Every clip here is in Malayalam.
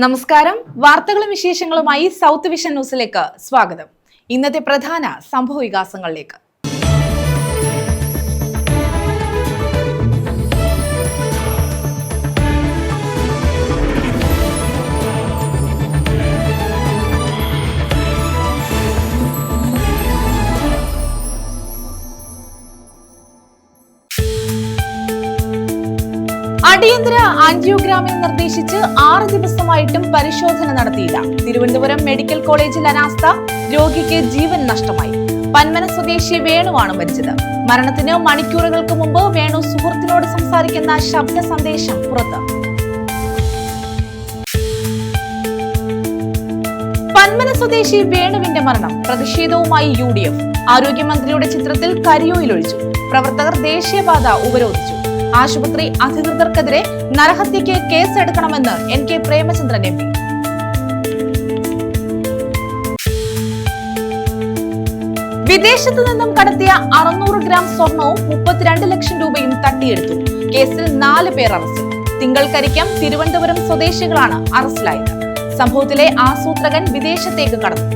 നമസ്കാരം. വാർത്തകളും വിശേഷങ്ങളുമായി സൗത്ത് വിഷൻ ന്യൂസിലേക്ക് സ്വാഗതം. ഇന്നത്തെ പ്രധാന സംഭവ വികാസങ്ങളിലേക്ക്. അടിയന്തര ആൻജിയോഗ്രാമിന് നിർദ്ദേശിച്ച് 6 ദിവസമായിട്ടും പരിശോധന നടത്തിയില്ല. തിരുവനന്തപുരം മെഡിക്കൽ കോളേജിൽ അനാസ്ഥ, രോഗിക്ക് ജീവൻ നഷ്ടമായി. പന്മന സ്വദേശി വേണുവാണ് മരിച്ചത്. മരണത്തിന് മണിക്കൂറുകൾക്ക് മുമ്പ് വേണു സുഹൃത്തിനോട് സംസാരിക്കുന്ന ശബ്ദ സന്ദേശം പുറത്ത്. പന്മന സ്വദേശി വേണുവിന്റെ മരണം പ്രതിഷേധവുമായി UDF. ആരോഗ്യമന്ത്രിയുടെ ചിത്രത്തിൽ കരിയോയിലൊഴിച്ചു. പ്രവർത്തകർ ദേശീയപാത ഉപരോധിച്ചു. ആശുപത്രി അധികൃതർക്കെതിരെ നരഹത്യയ്ക്ക് കേസെടുക്കണമെന്ന് NK പ്രേമചന്ദ്രൻ MP. വിദേശത്തു നിന്നും കടത്തിയ 600 ഗ്രാം സ്വർണവും 32 ലക്ഷം രൂപയും തട്ടിയെടുത്തു. കേസിൽ 4 പേർ അറസ്റ്റിൽ. തിങ്കൾക്കരിക്കം, തിരുവനന്തപുരം സ്വദേശികളാണ് അറസ്റ്റിലായത്. സംഭവത്തിലെ ആസൂത്രകൻ വിദേശത്തേക്ക് കടന്നു.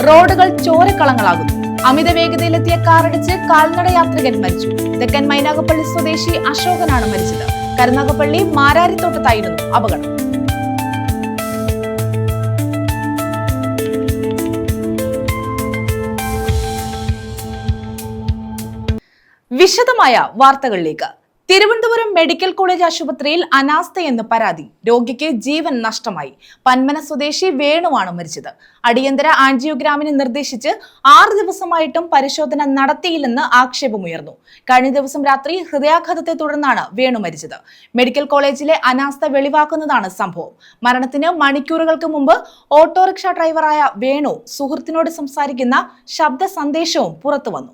റോഡുകൾ ചോരക്കളങ്ങളാകുന്നു. അമിത വേഗതയിലെത്തിയ കാറിടിച്ച് കാൽനട യാത്രികൻ മരിച്ചു. തെക്കൻ മൈനാഗപ്പള്ളി സ്വദേശി അശോകനാണ് മരിച്ചത്. കരുനാഗപ്പള്ളി മാരാരിത്തോട്ടത്തായിരുന്നു അപകടം. വിശദമായ വാർത്തകളിലേക്ക്. തിരുവനന്തപുരം മെഡിക്കൽ കോളേജ് ആശുപത്രിയിൽ അനാസ്ഥയെന്ന് പരാതി. രോഗിക്ക് ജീവൻ നഷ്ടമായി. പന്മന സ്വദേശി വേണുവാണ് മരിച്ചത്. അടിയന്തര ആൻജിയോഗ്രാമിന് നിർദ്ദേശിച്ച് 6 ദിവസമായിട്ടും പരിശോധന നടത്തിയില്ലെന്ന് ആക്ഷേപമുയർന്നു. കഴിഞ്ഞ ദിവസം രാത്രി ഹൃദയാഘാതത്തെ തുടർന്നാണ് വേണു മരിച്ചത്. മെഡിക്കൽ കോളേജിലെ അനാസ്ഥ വെളിവാക്കുന്നതാണ് സംഭവം. മരണത്തിന് മണിക്കൂറുകൾക്ക് മുമ്പ് ഓട്ടോറിക്ഷ ഡ്രൈവറായ വേണു സുഹൃത്തിനോട് സംസാരിക്കുന്ന ശബ്ദ സന്ദേശവും പുറത്തുവന്നു.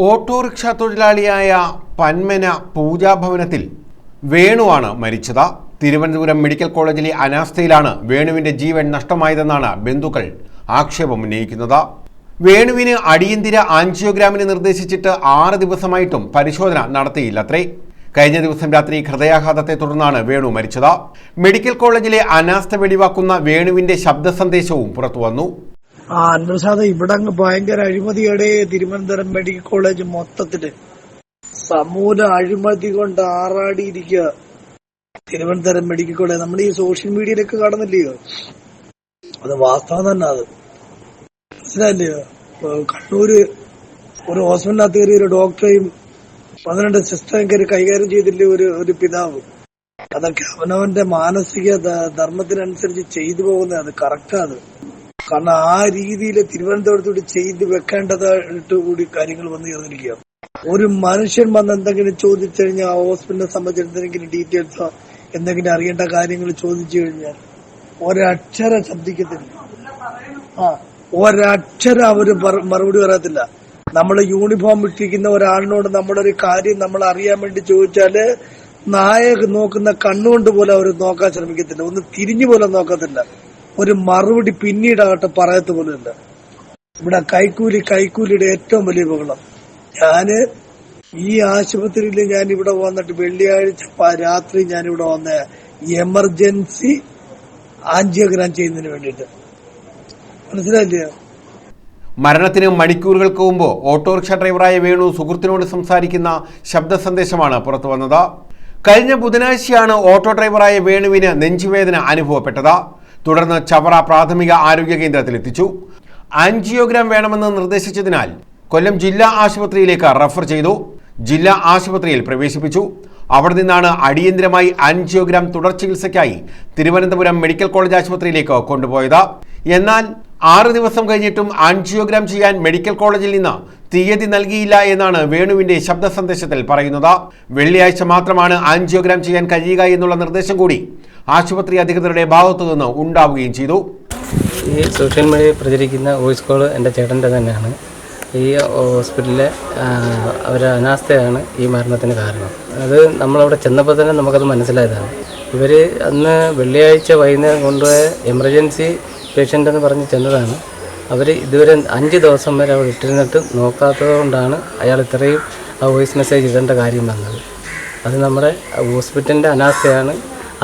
ഓട്ടോറിക്ഷ തൊഴിലാളിയായ പന്മന പൂജാഭവനത്തിൽ വേണുവാണ് മരിച്ചത്. തിരുവനന്തപുരം മെഡിക്കൽ കോളേജിലെ അനാസ്ഥയിലാണ് വേണുവിന്റെ ജീവൻ നഷ്ടമായതെന്നാണ് ബന്ധുക്കൾ ആക്ഷേപം ഉന്നയിക്കുന്നത്. വേണുവിന് അടിയന്തര ആൻജിയോഗ്രാമിന് നിർദ്ദേശിച്ചിട്ട് 6 ദിവസമായിട്ടും പരിശോധന നടത്തിയില്ലത്രേ. കഴിഞ്ഞ ദിവസം രാത്രി ഹൃദയാഘാതത്തെ തുടർന്നാണ് വേണു മരിച്ചത്. മെഡിക്കൽ കോളേജിലെ അനാസ്ഥ വെളിവാക്കുന്ന വേണുവിന്റെ ശബ്ദ സന്ദേശവും പുറത്തുവന്നു. അൻവർ ഇവിടെ അങ്ങ് ഭയങ്കര അഴിമതിയുടെ തിരുവനന്തപുരം മെഡിക്കൽ കോളേജ് മൊത്തത്തില് സമൂല അഴിമതി കൊണ്ട് ആറാടിയിരിക്കുക. തിരുവനന്തപുരം മെഡിക്കൽ കോളേജ് നമ്മൾ ഈ സോഷ്യൽ മീഡിയയിലൊക്കെ കാണുന്നില്ലയോ, അത് വാസ്തവം തന്നെ. അത് മനസ്സിലായില്ലയോ? കണ്ണൂര് ഒരു ഹോസ്പിറ്റലിനകത്ത് കയറി ഒരു ഡോക്ടറെയും 12 സിസ്റ്ററേയും കയറി കൈകാര്യം ചെയ്തില്ലേ ഒരു പിതാവ്. അതൊക്കെ അവനവന്റെ മാനസിക ധർമ്മത്തിനനുസരിച്ച് ചെയ്തു പോകുന്നത്. അത് കറക്റ്റാണ്. കാരണം ആ രീതിയിൽ തിരുവനന്തപുരത്തോട് ചെയ്ത് വെക്കേണ്ടതായിട്ട് കൂടി കാര്യങ്ങൾ വന്നു ചേർന്നിരിക്കുക. ഒരു മനുഷ്യൻ വന്ന് എന്തെങ്കിലും ചോദിച്ചു കഴിഞ്ഞാൽ, ആ ഹോസ്പിറ്റലിനെ സംബന്ധിച്ച് എന്തെങ്കിലും ഡീറ്റെയിൽസോ എന്തെങ്കിലും അറിയേണ്ട കാര്യങ്ങൾ ചോദിച്ചു കഴിഞ്ഞാൽ ഒരക്ഷരം ശബ്ദിക്കത്തില്ല. ഒരക്ഷരം അവര് മറുപടി പറയത്തില്ല. നമ്മള് യൂണിഫോം ഇട്ടിരിക്കുന്ന ഒരാളിനോട് നമ്മളൊരു കാര്യം നമ്മൾ അറിയാൻ വേണ്ടി ചോദിച്ചാല് നായ നോക്കുന്ന കണ്ണുകൊണ്ട് പോലെ അവർ നോക്കാൻ ശ്രമിക്കത്തില്ല. ഒന്ന് തിരിഞ്ഞു പോലെ നോക്കത്തില്ല. ഒരു മറുപടി പിന്നീടാകട്ടെ പറയത്ത് പോലുമില്ല. ഇവിടെ കൈക്കൂലിയുടെ ഏറ്റവും വലിയ ബഹളം. ഞാന് ഈ ആശുപത്രിയിൽ ഞാൻ ഇവിടെ വന്നിട്ട് വെള്ളിയാഴ്ച രാത്രി ഞാനിവിടെ വന്ന എമർജൻസി ആൻജിയോഗ്രാം ചെയ്യുന്നതിന് വേണ്ടിയിട്ട്. മനസ്സിലായില്ലയോ? മരണത്തിന് മണിക്കൂറുകൾക്ക് മുമ്പ് ഓട്ടോറിക്ഷ ഡ്രൈവറായ വേണു സുഹൃത്തിനോട് സംസാരിക്കുന്ന ശബ്ദ സന്ദേശമാണ് പുറത്തു വന്നത്. കഴിഞ്ഞ ബുധനാഴ്ചയാണ് ഓട്ടോ ഡ്രൈവറായ വേണുവിന് നെഞ്ചുവേദന അനുഭവപ്പെട്ടത്. തുടർന്ന് ചവറ പ്രാഥമിക ആരോഗ്യ കേന്ദ്രത്തിൽ എത്തിച്ചു. ആൻജിയോഗ്രാം വേണമെന്ന് നിർദ്ദേശിച്ചതിനാൽ കൊല്ലം ജില്ലാ ആശുപത്രിയിലേക്ക് റഫർ ചെയ്തു. ജില്ലാ ആശുപത്രിയിൽ പ്രവേശിപ്പിച്ചു. അവിടെ നിന്നാണ് അടിയന്തരമായി ആൻജിയോഗ്രാം തുടർ ചികിത്സയ്ക്കായി തിരുവനന്തപുരം മെഡിക്കൽ കോളേജ് ആശുപത്രിയിലേക്ക് കൊണ്ടുപോയത്. എന്നാൽ 6 ദിവസം കഴിഞ്ഞിട്ടും ആൻജിയോഗ്രാം ചെയ്യാൻ മെഡിക്കൽ കോളേജിൽ നിന്ന് തീയതി നൽകിയില്ല എന്നാണ് വേണുവിന്റെ ശബ്ദ സന്ദേശത്തിൽ പറയുന്നത്. വെള്ളിയാഴ്ച മാത്രമാണ് ആൻജിയോഗ്രാം ചെയ്യാൻ കഴിയുക എന്നുള്ള നിർദ്ദേശം കൂടി ആശുപത്രി അധികൃതരുടെ ഭാഗത്തു നിന്ന് ഉണ്ടാവുകയും ചെയ്തു. ഈ സോഷ്യൽ മീഡിയയിൽ പ്രചരിക്കുന്ന വോയിസ് കോൾ എൻ്റെ ചേട്ടൻ്റെ തന്നെയാണ്. ഈ ഹോസ്പിറ്റലിലെ അവരുടെ അനാസ്ഥയാണ് ഈ മരണത്തിന് കാരണം. അത് നമ്മളവിടെ ചെന്നപ്പോൾ തന്നെ നമുക്കത് മനസ്സിലായതാണ്. ഇവർ അന്ന് വെള്ളിയാഴ്ച വൈകുന്നേരം കൊണ്ടുപോയ എമർജൻസി പേഷ്യൻ്റ് എന്ന് പറഞ്ഞ് ചെന്നതാണ്. അവർ ഇതുവരെ 5 ദിവസം വരെ അവിടെ ഇട്ടിരുന്നിട്ട് നോക്കാത്തത് കൊണ്ടാണ് അയാൾ ഇത്രയും ആ വോയിസ് മെസ്സേജ് ഇടേണ്ട കാര്യം വന്നത്. അത് നമ്മുടെ ഹോസ്പിറ്റലിൻ്റെ അനാസ്ഥയാണ്.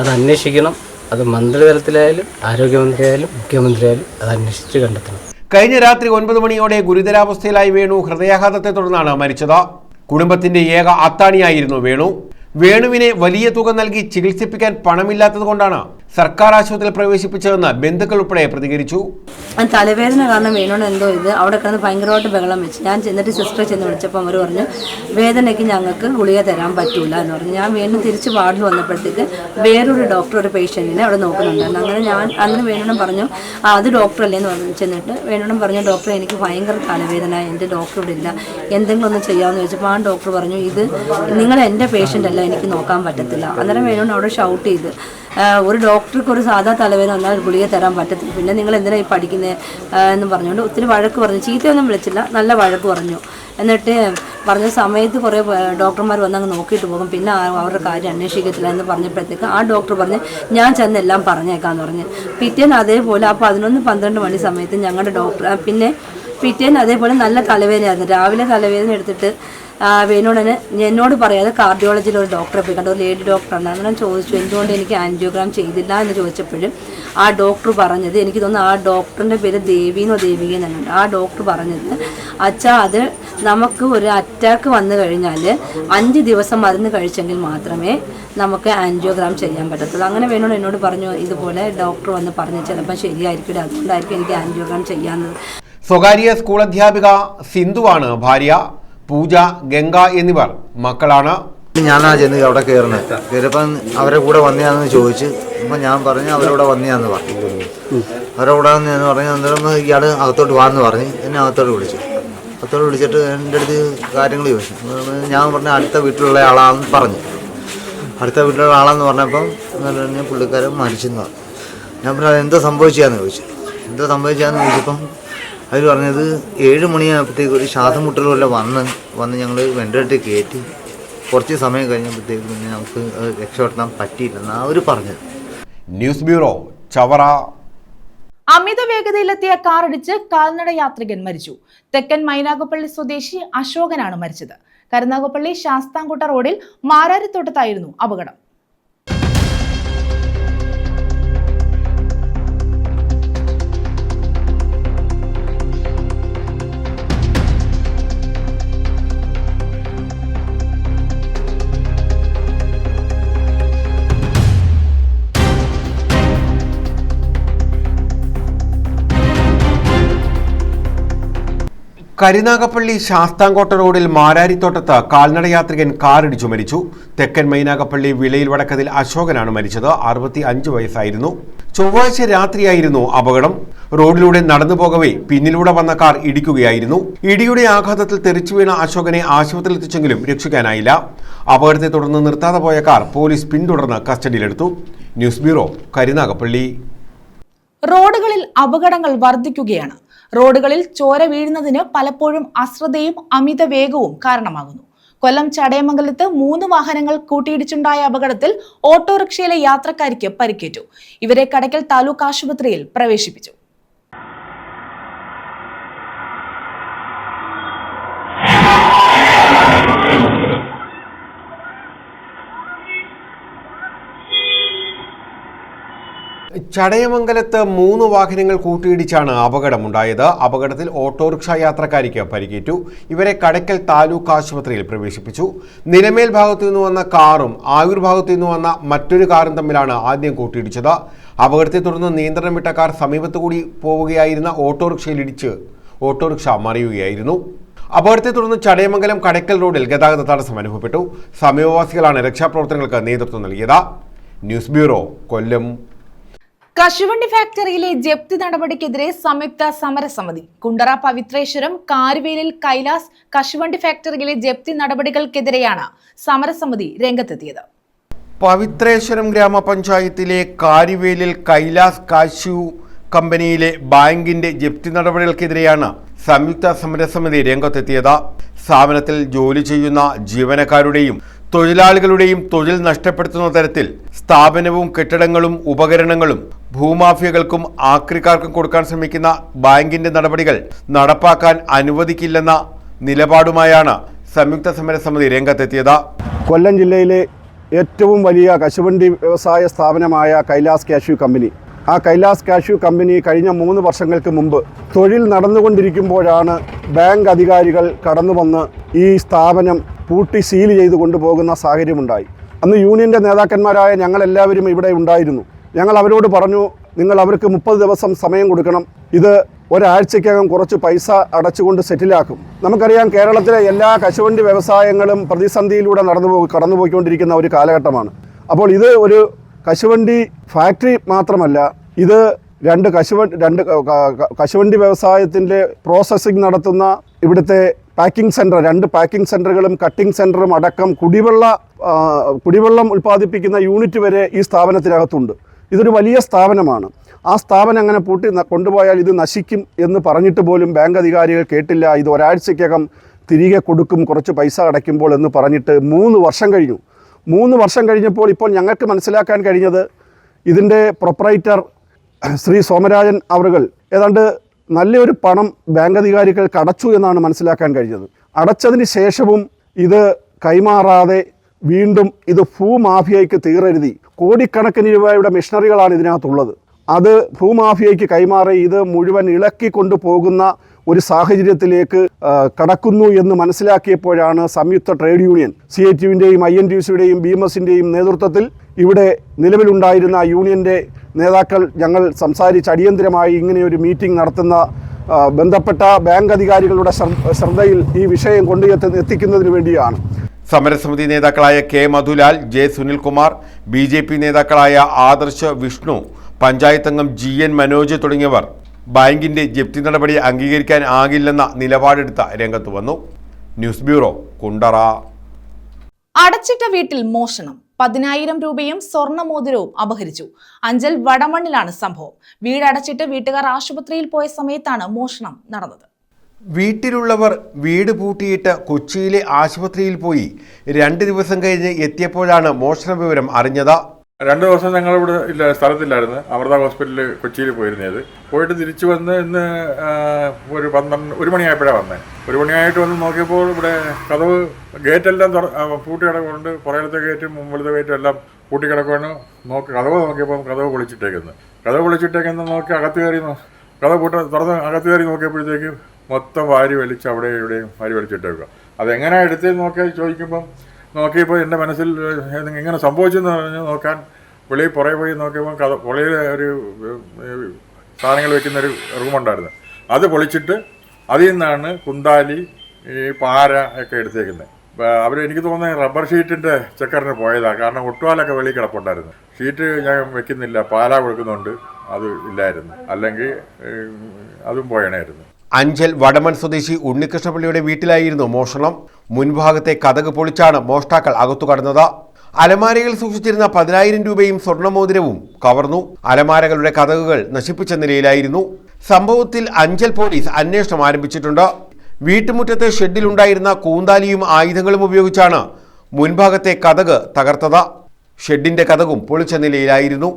അത് അന്വേഷിക്കണം. അത് മന്ത്രിതലത്തിലായാലും ആരോഗ്യമന്ത്രിയായാലും മുഖ്യമന്ത്രിയായാലും അത് അന്വേഷിച്ച് കണ്ടെത്തണം. കഴിഞ്ഞ രാത്രി 9 മണിയോടെ ഗുരുതരാവസ്ഥയിലായി വേണു ഹൃദയാഘാതത്തെ തുടർന്നാണ് മരിച്ചത്. കുടുംബത്തിന്റെ ഏക അത്താണിയായിരുന്നു വേണു. വേണുവിനെ വലിയ തുക നൽകി ചികിത്സിപ്പിക്കാൻ പണമില്ലാത്തതുകൊണ്ടാണ് സർക്കാർ ആശുപത്രിയിൽ പ്രവേശിപ്പിച്ചതെന്ന് ബന്ധുക്കൾ ഉൾപ്പെടെ പ്രതികരിച്ചു. തലവേദന കാരണം വേണോണ്ട് എന്തോ അവിടെ കിടന്ന് ഭയങ്കരമായിട്ട് ബഹളം വെച്ച് ഞാൻ ചെന്നിട്ട് സിസ്റ്ററെ ചെന്ന് വിളിച്ചപ്പോൾ അവർ പറഞ്ഞു വേദനയ്ക്ക് ഞങ്ങൾക്ക് ഗുളിക തരാൻ പറ്റൂല എന്ന് പറഞ്ഞു. ഞാൻ വീണ്ടും തിരിച്ച് വാർഡിൽ വന്നപ്പോഴത്തേക്ക് വേറൊരു ഡോക്ടർ ഒരു പേഷ്യൻറ്റിനെ അവിടെ നോക്കുന്നുണ്ടായിരുന്നു. അങ്ങനെ ഞാൻ അന്ന് വേണോടും പറഞ്ഞു അത് ഡോക്ടറല്ലേ എന്ന് പറഞ്ഞു. ചെന്നിട്ട് വേണോടും പറഞ്ഞു ഡോക്ടറെ എനിക്ക് ഭയങ്കര തലവേദന, എൻ്റെ ഡോക്ടർ ഇവിടെ ഇല്ല, എന്തെങ്കിലും ഒന്ന് ചെയ്യാമെന്ന് ചോദിച്ചപ്പോൾ ആ ഡോക്ടർ പറഞ്ഞു ഇത് നിങ്ങൾ എൻ്റെ പേഷ്യൻ്റ് അല്ല, എനിക്ക് നോക്കാൻ പറ്റത്തില്ല. അന്നേരം വേണോണ്ട് അവിടെ ഷൗട്ട് ചെയ്ത് ഒരു ഡോക്ടർക്ക് ഒരു സാധാ തലവേദന വന്നാൽ ഗുളിക തരാൻ പറ്റത്തില്ല, പിന്നെ നിങ്ങൾ എന്തിനാണ് ഈ പഠിക്കുന്നത് എന്ന് പറഞ്ഞുകൊണ്ട് ഒത്തിരി വഴക്ക് പറഞ്ഞു. ചീത്തയൊന്നും വിളിച്ചില്ല, നല്ല വഴക്ക് പറഞ്ഞു. എന്നിട്ട് പറഞ്ഞ സമയത്ത് കുറേ ഡോക്ടർമാർ വന്നങ്ങ് നോക്കിയിട്ട് പോകും, പിന്നെ അവരുടെ കാര്യം അന്വേഷിക്കത്തില്ല എന്ന് പറഞ്ഞപ്പോഴത്തേക്ക് ആ ഡോക്ടർ പറഞ്ഞ് ഞാൻ ചെന്നെല്ലാം പറഞ്ഞേക്കാന്ന് പറഞ്ഞ്. പിറ്റേന്ന് അതേപോലെ ആ 11-12 മണി സമയത്ത് ഞങ്ങളുടെ ഡോക്ടർ പിന്നെ പിറ്റേന്ന് അതേപോലെ നല്ല തലവേദനയായിരുന്നു. രാവിലെ തലവേദന എടുത്തിട്ട് വേണോടന് എന്നോട് പറയാതെ കാർഡിയോളജിയിൽ ഒരു ഡോക്ടറെ പോയി കണ്ട, ഒരു ലേഡി ഡോക്ടറാണ്. അങ്ങനെ ചോദിച്ചു എന്തുകൊണ്ട് എനിക്ക് ആൻജിയോഗ്രാം ചെയ്തില്ല എന്ന് ചോദിച്ചപ്പോഴും ആ ഡോക്ടർ പറഞ്ഞത്, എനിക്ക് തോന്നുന്നു ആ ഡോക്ടറിൻ്റെ പേര് ദേവിന്നോ ദേവികയെന്നോ ആണ്. ആ ഡോക്ടർ പറഞ്ഞത് അച്ഛാ അത് നമുക്ക് ഒരു അറ്റാക്ക് വന്നു കഴിഞ്ഞാൽ 5 ദിവസം മരുന്ന് കഴിച്ചെങ്കിൽ മാത്രമേ നമുക്ക് ആൻജിയോഗ്രാം ചെയ്യാൻ പറ്റത്തുള്ളൂ. അങ്ങനെ വേണോട് എന്നോട് പറഞ്ഞു ഇതുപോലെ ഡോക്ടർ വന്ന് പറഞ്ഞു ചിലപ്പോൾ ശരിയായിരിക്കില്ല, അതുകൊണ്ടായിരിക്കും എനിക്ക് ആൻജിയോഗ്രാം ചെയ്യാവുന്നത്. സ്വകാര്യ സ്കൂൾ അധ്യാപിക സിന്ധുവാണ് ഭാര്യ. പൂജ, ഗംഗ എന്നിവർ മക്കളാണ്. ഞാനാ ചെന്ന് അവിടെ കയറുന്നത്. കയറിയപ്പം അവരെ കൂടെ വന്നയാന്ന് ചോദിച്ചു. അപ്പം ഞാൻ പറഞ്ഞു അവരവിടെ വന്നയാന്ന് പറഞ്ഞു. അവരവിടെ വന്നതെന്ന് പറഞ്ഞു. അന്നേരം ഇയാൾ അകത്തോട്ട് വാന്ന് പറഞ്ഞ് എന്നെ അകത്തോട്ട് വിളിച്ചു. അകത്തോട്ട് വിളിച്ചിട്ട് എൻ്റെ അടുത്ത് കാര്യങ്ങൾ ചോദിച്ചു. ഞാൻ പറഞ്ഞു അടുത്ത വീട്ടിലുള്ള ആളാണെന്ന് പറഞ്ഞു. അടുത്ത വീട്ടിലുള്ള ആളാന്ന് പറഞ്ഞപ്പം പറഞ്ഞ പുള്ളിക്കാരൻ മരിച്ചെന്ന് പറഞ്ഞു. ഞാൻ പറഞ്ഞു അതെന്തോ സംഭവിച്ചാന്ന് ചോദിച്ചു. എന്തോ സംഭവിച്ചാന്ന് ചോദിച്ചപ്പം അവർ പറഞ്ഞത് 7 മണിയായപ്പോഴത്തേക്ക് ഒരു ശ്വാസം മുട്ടൽ പോലെ വന്ന് ഞങ്ങൾ വെന്റിലേറ്ററിൽ കയറ്റി. കുറച്ച് സമയം കഴിഞ്ഞപ്പോഴത്തേക്ക് പിന്നെ നമുക്ക് രക്ഷപ്പെടാൻ പറ്റിയില്ലെന്നാണ് അവർ പറഞ്ഞത്. News bureau, Chavara. അമിത വേഗതയിലെത്തിയ കാറിടിച്ച് കാൽനട യാത്രികൻ മരിച്ചു. തെക്കൻ മൈനാഗപ്പള്ളി സ്വദേശി അശോകനാണ് മരിച്ചത്. കരുനാഗപ്പള്ളി ശാസ്താംകോട്ട റോഡിൽ മാരാരിത്തോട്ടത്തായിരുന്നു അപകടം. കരുനാഗപ്പള്ളി ശാസ്താംകോട്ട റോഡിൽ മാരാരിത്തോട്ടത്ത് കാൽനട യാത്രികൻ കാറിടിച്ചു മരിച്ചു. തെക്കൻ മൈനാഗപ്പള്ളി വിളയിൽ വടക്കതിൽ അശോകനാണ് മരിച്ചത്. 65 വയസ്സായിരുന്നു. ചൊവ്വാഴ്ച രാത്രിയായിരുന്നു അപകടം. റോഡിലൂടെ നടന്നു പോകവേ പിന്നിലൂടെ വന്ന കാർ ഇടിക്കുകയായിരുന്നു. ഇടിയുടെ ആഘാതത്തിൽ തെറിച്ചു വീണ അശോകനെ ആശുപത്രിയിൽ എത്തിച്ചെങ്കിലും രക്ഷിക്കാനായില്ല. അപകടത്തെ തുടർന്ന് നിർത്താതെ പോയ കാർ പോലീസ് പിന്തുടർന്ന് കസ്റ്റഡിയിലെടുത്തു. News bureau, Karunagappally. റോഡുകളിൽ അപകടങ്ങൾ വർദ്ധിക്കുകയാണ്. റോഡുകളിൽ ചോര വീഴുന്നതിന് പലപ്പോഴും അശ്രദ്ധയും അമിത വേഗവും കാരണമാകുന്നു. കൊല്ലം ചടയമംഗലത്ത് 3 വാഹനങ്ങൾ കൂട്ടിയിടിച്ചുണ്ടായ അപകടത്തിൽ ഓട്ടോറിക്ഷയിലെ യാത്രക്കാരിക്ക് പരിക്കേറ്റു. ഇവരെ കടയ്ക്കൽ താലൂക്ക് ആശുപത്രിയിൽ പ്രവേശിപ്പിച്ചു. ചടയമംഗലത്ത് 3 വാഹനങ്ങൾ കൂട്ടിയിടിച്ചാണ് അപകടമുണ്ടായത്. അപകടത്തിൽ ഓട്ടോറിക്ഷ യാത്രക്കാരിക്ക് പരിക്കേറ്റു. ഇവരെ കടയ്ക്കൽ താലൂക്ക് ആശുപത്രിയിൽ പ്രവേശിപ്പിച്ചു. നിലമേൽ ഭാഗത്തു നിന്ന് വന്ന കാറും ആയൂർ ഭാഗത്തു നിന്ന് വന്ന മറ്റൊരു കാറും തമ്മിലാണ് ആദ്യം കൂട്ടിയിടിച്ചത്. അപകടത്തെ തുടർന്ന് നിയന്ത്രണം വിട്ട കാർ സമീപത്തുകൂടി പോവുകയായിരുന്ന ഓട്ടോറിക്ഷയിൽ ഇടിച്ച് ഓട്ടോറിക്ഷ മറിയുകയായിരുന്നു. അപകടത്തെ തുടർന്ന് ചടയമംഗലം കടയ്ക്കൽ റോഡിൽ ഗതാഗത തടസ്സം അനുഭവപ്പെട്ടു. സമീപവാസികളാണ് രക്ഷാപ്രവർത്തനങ്ങൾക്ക് നേതൃത്വം നൽകിയത്. ന്യൂസ് ബ്യൂറോ, കൊല്ലം. കശുവണ്ടി ഫാക്ടറിയിലെ ജപ്തി നടപടിക്കെതിരെ സംയുക്ത സമരസമിതി. കുണ്ടറ പവിത്രേശ്വരം കാരുവേലിൽ കൈലാസ് കശുവണ്ടി ഫാക്ടറിയിലെ ജപ്തി നടപടികൾക്കെതിരെയാണ് സമരസമിതി രംഗത്തെത്തിയത്. പവിത്രേശ്വരം ഗ്രാമപഞ്ചായത്തിലെ കാരുവേലിൽ കൈലാസ് കാഷ്യൂ കമ്പനിയിലെ ബാങ്കിന്റെ ജപ്തി നടപടികൾക്കെതിരെയാണ് സംയുക്ത സമരസമിതി രംഗത്തെത്തിയത്. സ്ഥാപനത്തിൽ ജോലി ചെയ്യുന്ന ജീവനക്കാരുടെയും തൊഴിലാളികളുടെയും തൊഴിൽ നഷ്ടപ്പെടുത്തുന്ന തരത്തിൽ സ്ഥാപനവും കെട്ടിടങ്ങളും ഉപകരണങ്ങളും ഭൂമാഫിയകൾക്കും ആക്രിക്കാർക്കും കൊടുക്കാൻ ശ്രമിക്കുന്ന ബാങ്കിന്റെ നടപടികൾ നടപ്പാക്കാൻ അനുവദിക്കില്ലെന്ന നിലപാടുമായാണ് സംയുക്ത സമരസമിതി രംഗത്തെത്തിയത്. കൊല്ലം ജില്ലയിലെ ഏറ്റവും വലിയ കശുവണ്ടി വ്യവസായ സ്ഥാപനമായ കൈലാസ് കാഷ്യൂ കമ്പനി, ആ കൈലാസ് കാഷ്യൂ കമ്പനി കഴിഞ്ഞ 3 വർഷങ്ങൾക്ക് മുമ്പ് തൊഴിൽ നടന്നുകൊണ്ടിരിക്കുമ്പോഴാണ് ബാങ്ക് അധികാരികൾ കടന്നു വന്ന് ഈ സ്ഥാപനം പൂട്ടി സീൽ ചെയ്ത് കൊണ്ടുപോകുന്ന സാഹചര്യമുണ്ടായി. അന്ന് യൂണിയൻ്റെ നേതാക്കന്മാരായ ഞങ്ങളെല്ലാവരും ഇവിടെ ഉണ്ടായിരുന്നു. ഞങ്ങൾ അവരോട് പറഞ്ഞു, നിങ്ങൾ അവർക്ക് 30 ദിവസം സമയം കൊടുക്കണം, ഇത് ഒരാഴ്ചയ്ക്കകം കുറച്ച് പൈസ അടച്ചുകൊണ്ട് സെറ്റിലാക്കും. നമുക്കറിയാം, കേരളത്തിലെ എല്ലാ കശുവണ്ടി വ്യവസായങ്ങളും പ്രതിസന്ധിയിലൂടെ കടന്നുപോയിക്കൊണ്ടിരിക്കുന്ന ഒരു കാലഘട്ടമാണ്. അപ്പോൾ ഇത് ഒരു കശുവണ്ടി ഫാക്ടറി മാത്രമല്ല, ഇത് രണ്ട് കശുവണ്ടി വ്യവസായത്തിൻ്റെ പ്രോസസ്സിംഗ് നടത്തുന്ന ഇവിടുത്തെ പാക്കിംഗ് സെൻറ്റർ, 2 പാക്കിംഗ് സെൻറ്ററുകളും കട്ടിംഗ് സെൻറ്ററും അടക്കം കുടിവെള്ളം ഉൽപ്പാദിപ്പിക്കുന്ന യൂണിറ്റ് വരെ ഈ സ്ഥാപനത്തിനകത്തുണ്ട്. ഇതൊരു വലിയ സ്ഥാപനമാണ്. ആ സ്ഥാപനം അങ്ങനെ പൂട്ടി കൊണ്ടുപോയാൽ ഇത് നശിക്കും എന്ന് പറഞ്ഞിട്ട് പോലും ബാങ്ക് അധികാരികൾ കേട്ടില്ല. ഇത് ഒരാഴ്ചയ്ക്കകം തിരികെ കൊടുക്കും, കുറച്ച് പൈസ അടയ്ക്കുമ്പോൾ എന്ന് പറഞ്ഞിട്ട് 3 വർഷം കഴിഞ്ഞു. 3 വർഷം കഴിഞ്ഞപ്പോൾ ഇപ്പോൾ ഞങ്ങൾക്ക് മനസ്സിലാക്കാൻ കഴിഞ്ഞത്, ഇതിൻ്റെ പ്രൊപ്പറേറ്റർ ശ്രീ സോമരാജൻ അവറുകൾ ഏതാണ്ട് നല്ലൊരു പണം ബാങ്ക് അധികാരികൾക്ക് അടച്ചു എന്നാണ് മനസ്സിലാക്കാൻ കഴിഞ്ഞത്. അടച്ചതിന് ശേഷവും ഇത് കൈമാറാതെ വീണ്ടും ഇത് ഭൂമാഫിയയ്ക്ക് തീരെഴുതി കോടിക്കണക്കിന് രൂപയുടെ മെഷീനറികളാണ് ഇതിനകത്തുള്ളത്. അത് ഭൂമാഫിയയ്ക്ക് കൈമാറി ഇത് മുഴുവൻ ഇളക്കിക്കൊണ്ടു പോകുന്ന ഒരു സാഹചര്യത്തിലേക്ക് കടക്കുന്നു എന്ന് മനസ്സിലാക്കിയപ്പോഴാണ് സംയുക്ത ട്രേഡ് യൂണിയൻ CITUവിൻ്റെയും INTUCയുടെയും BMSൻ്റെയും നേതൃത്വത്തിൽ ഇവിടെ നിലവിലുണ്ടായിരുന്ന യൂണിയൻ്റെ നേതാക്കൾ ഞങ്ങൾ സംസാരിച്ച് അടിയന്തരമായി ഇങ്ങനെയൊരു മീറ്റിംഗ് നടത്തുന്ന ബന്ധപ്പെട്ട ബാങ്ക് അധികാരികളുടെ ശ്രദ്ധയിൽ ഈ വിഷയം എത്തിക്കുന്നതിന് വേണ്ടിയാണ്. സമരസമിതി നേതാക്കളായ K Madhulal, J Sunilkumar, BJP നേതാക്കളായ ആദർശ് വിഷ്ണു, പഞ്ചായത്ത് അംഗം GN മനോജ് തുടങ്ങിയവർ ബാങ്കിന്റെ ജപ്തി നടപടി അംഗീകരിക്കാൻ ആകില്ലെന്ന നിലപാടെടുത്ത രംഗത്ത് വന്നു. News bureau, Kundara. അടച്ചിട്ട വീട്ടിൽ മോഷണം, 10,000 രൂപയും സ്വർണ്ണമോതിരവും അപഹരിച്ചു. അഞ്ചൽ വടമണ്ണിലാണ് സംഭവം. വീടടച്ചിട്ട് വീട്ടുകാർ ആശുപത്രിയിൽ പോയ സമയത്താണ് മോഷണം നടന്നത്. വീട്ടിലുള്ളവർ വീട് പൂട്ടിയിട്ട് കൊച്ചിയിലെ ആശുപത്രിയിൽ പോയി 2 ദിവസം കഴിഞ്ഞ് എത്തിയപ്പോഴാണ് മോഷണ വിവരം അറിഞ്ഞത്. 2 ദിവസം ഞങ്ങളിവിടെ സ്ഥലത്തില്ലായിരുന്നു. അമൃത ഹോസ്പിറ്റലിൽ കൊച്ചിയിൽ പോയിരുന്നത്. പോയിട്ട് തിരിച്ചു വന്ന് ഇന്ന് ഒരു 1 മണിയായപ്പോഴാണ് വന്നത്. 1 മണിയായിട്ട് വന്ന് നോക്കിയപ്പോൾ ഇവിടെ കതവ് ഗേറ്റെല്ലാം പൂട്ടി കിടക്കുന്നുണ്ട്. പുറകിലത്തെ ഗേറ്റും മുമ്പിലത്തെ ഗേറ്റും എല്ലാം പൂട്ടി കിടക്കുകയാണ്. കതവ് നോക്കിയപ്പോൾ കതവ് പൊളിച്ചിട്ടേക്കുന്നത് നോക്കി അകത്ത് കയറി തുറന്ന് അകത്ത് കയറി നോക്കിയപ്പോഴത്തേക്ക് മൊത്തം വാരി വലിച്ച് അവിടെ ഇവിടെയും വാരി വലിച്ചിട്ടേക്കുക. അതെങ്ങനെയാണ് എടുത്തതെന്ന് നോക്കിയപ്പോൾ എൻ്റെ മനസ്സിൽ എങ്ങനെ സംഭവിച്ചെന്ന് പറഞ്ഞ് നോക്കാൻ പുറകെ പോയി നോക്കിയപ്പോൾ പുളയിൽ ഒരു സാധനങ്ങൾ വെക്കുന്നൊരു റൂമുണ്ടായിരുന്നു. അത് പൊളിച്ചിട്ട് അതിൽ നിന്നാണ് കുന്താലി, ഈ പാര ഒക്കെ എടുത്തേക്കുന്നത്. എനിക്ക് തോന്നുന്നത് റബ്ബർ ഷീറ്റിൻ്റെ ചക്കറിന് പോയതാണ്. കാരണം ഒട്ടുപാലൊക്കെ വെളിയിൽ കിടപ്പുണ്ടായിരുന്നു. ഷീറ്റ് ഞാൻ വെക്കുന്നില്ല, പാല കൊടുക്കുന്നുണ്ട്, അത് ഇല്ലായിരുന്നു. അല്ലെങ്കിൽ അതും പോയണായിരുന്നു. അഞ്ചൽ വടമൺ സ്വദേശി ഉണ്ണികൃഷ്ണപിള്ളിയുടെ വീട്ടിലായിരുന്നു മോഷണം. മുൻഭാഗത്തെ കതക് പൊളിച്ചാണ് മോഷ്ടാക്കൾ അകത്തു കടന്നത്. അലമാരയിൽ സൂക്ഷിച്ചിരുന്ന 10,000 രൂപയും സ്വർണ്ണമോതിരവും കവർന്നു. അലമാരകളുടെ കതകുകൾ നശിപ്പിച്ച നിലയിലായിരുന്നു. സംഭവത്തിൽ അഞ്ചൽ പോലീസ് അന്വേഷണം ആരംഭിച്ചിട്ടുണ്ട്. വീട്ടുമുറ്റത്തെ ഷെഡിലുണ്ടായിരുന്ന കൂന്താലിയും ആയുധങ്ങളും ഉപയോഗിച്ചാണ് മുൻഭാഗത്തെ കതക് തകർത്തത്. ഷെഡിന്റെ കതകും പൊളിച്ച നിലയിലായിരുന്നു.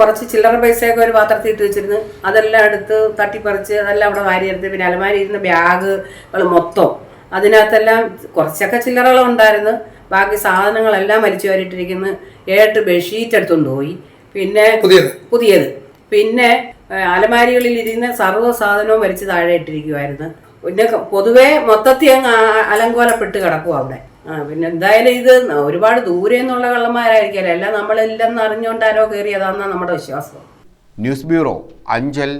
കുറച്ച് ചില്ലറ പൈസയൊക്കെ ഒരു പാത്രത്തിൽ ഇട്ട് വെച്ചിരുന്നു. അതെല്ലാം എടുത്ത് തട്ടിപ്പറിച്ച് അതെല്ലാം അവിടെ വാരിയെടുത്ത്, പിന്നെ അലമാരി ഇരുന്ന ബാഗുകൾ മൊത്തം അതിനകത്തെല്ലാം കുറച്ചൊക്കെ ചില്ലറകളുണ്ടായിരുന്നു. ബാക്കി സാധനങ്ങളെല്ലാം വലിച്ചു വാരിയിട്ടിരിക്കുന്നു. 7 ബെഡ്ഷീറ്റ് എടുത്തുകൊണ്ട് പോയി. പിന്നെ പുതിയത് പിന്നെ അലമാരികളിൽ ഇരുന്ന് സർവ്വ സാധനവും വലിച്ച് താഴെ ഇട്ടിരിക്കുമായിരുന്നു. പിന്നെ പൊതുവെ മൊത്തത്തിൽ അങ്ങ് അലങ്കോലപ്പെട്ട് കിടക്കും അവിടെ. പിന്നെ എന്തായാലും ഇത് ഒരുപാട് ദൂരെ നിന്നുള്ള കള്ളന്മാരായിരിക്കും, എല്ലാം നമ്മളില്ലെന്ന് അറിഞ്ഞുകൊണ്ടാരോ കയറിയതാണെന്നാണ് നമ്മുടെ വിശ്വാസം. News bureau, Anchal.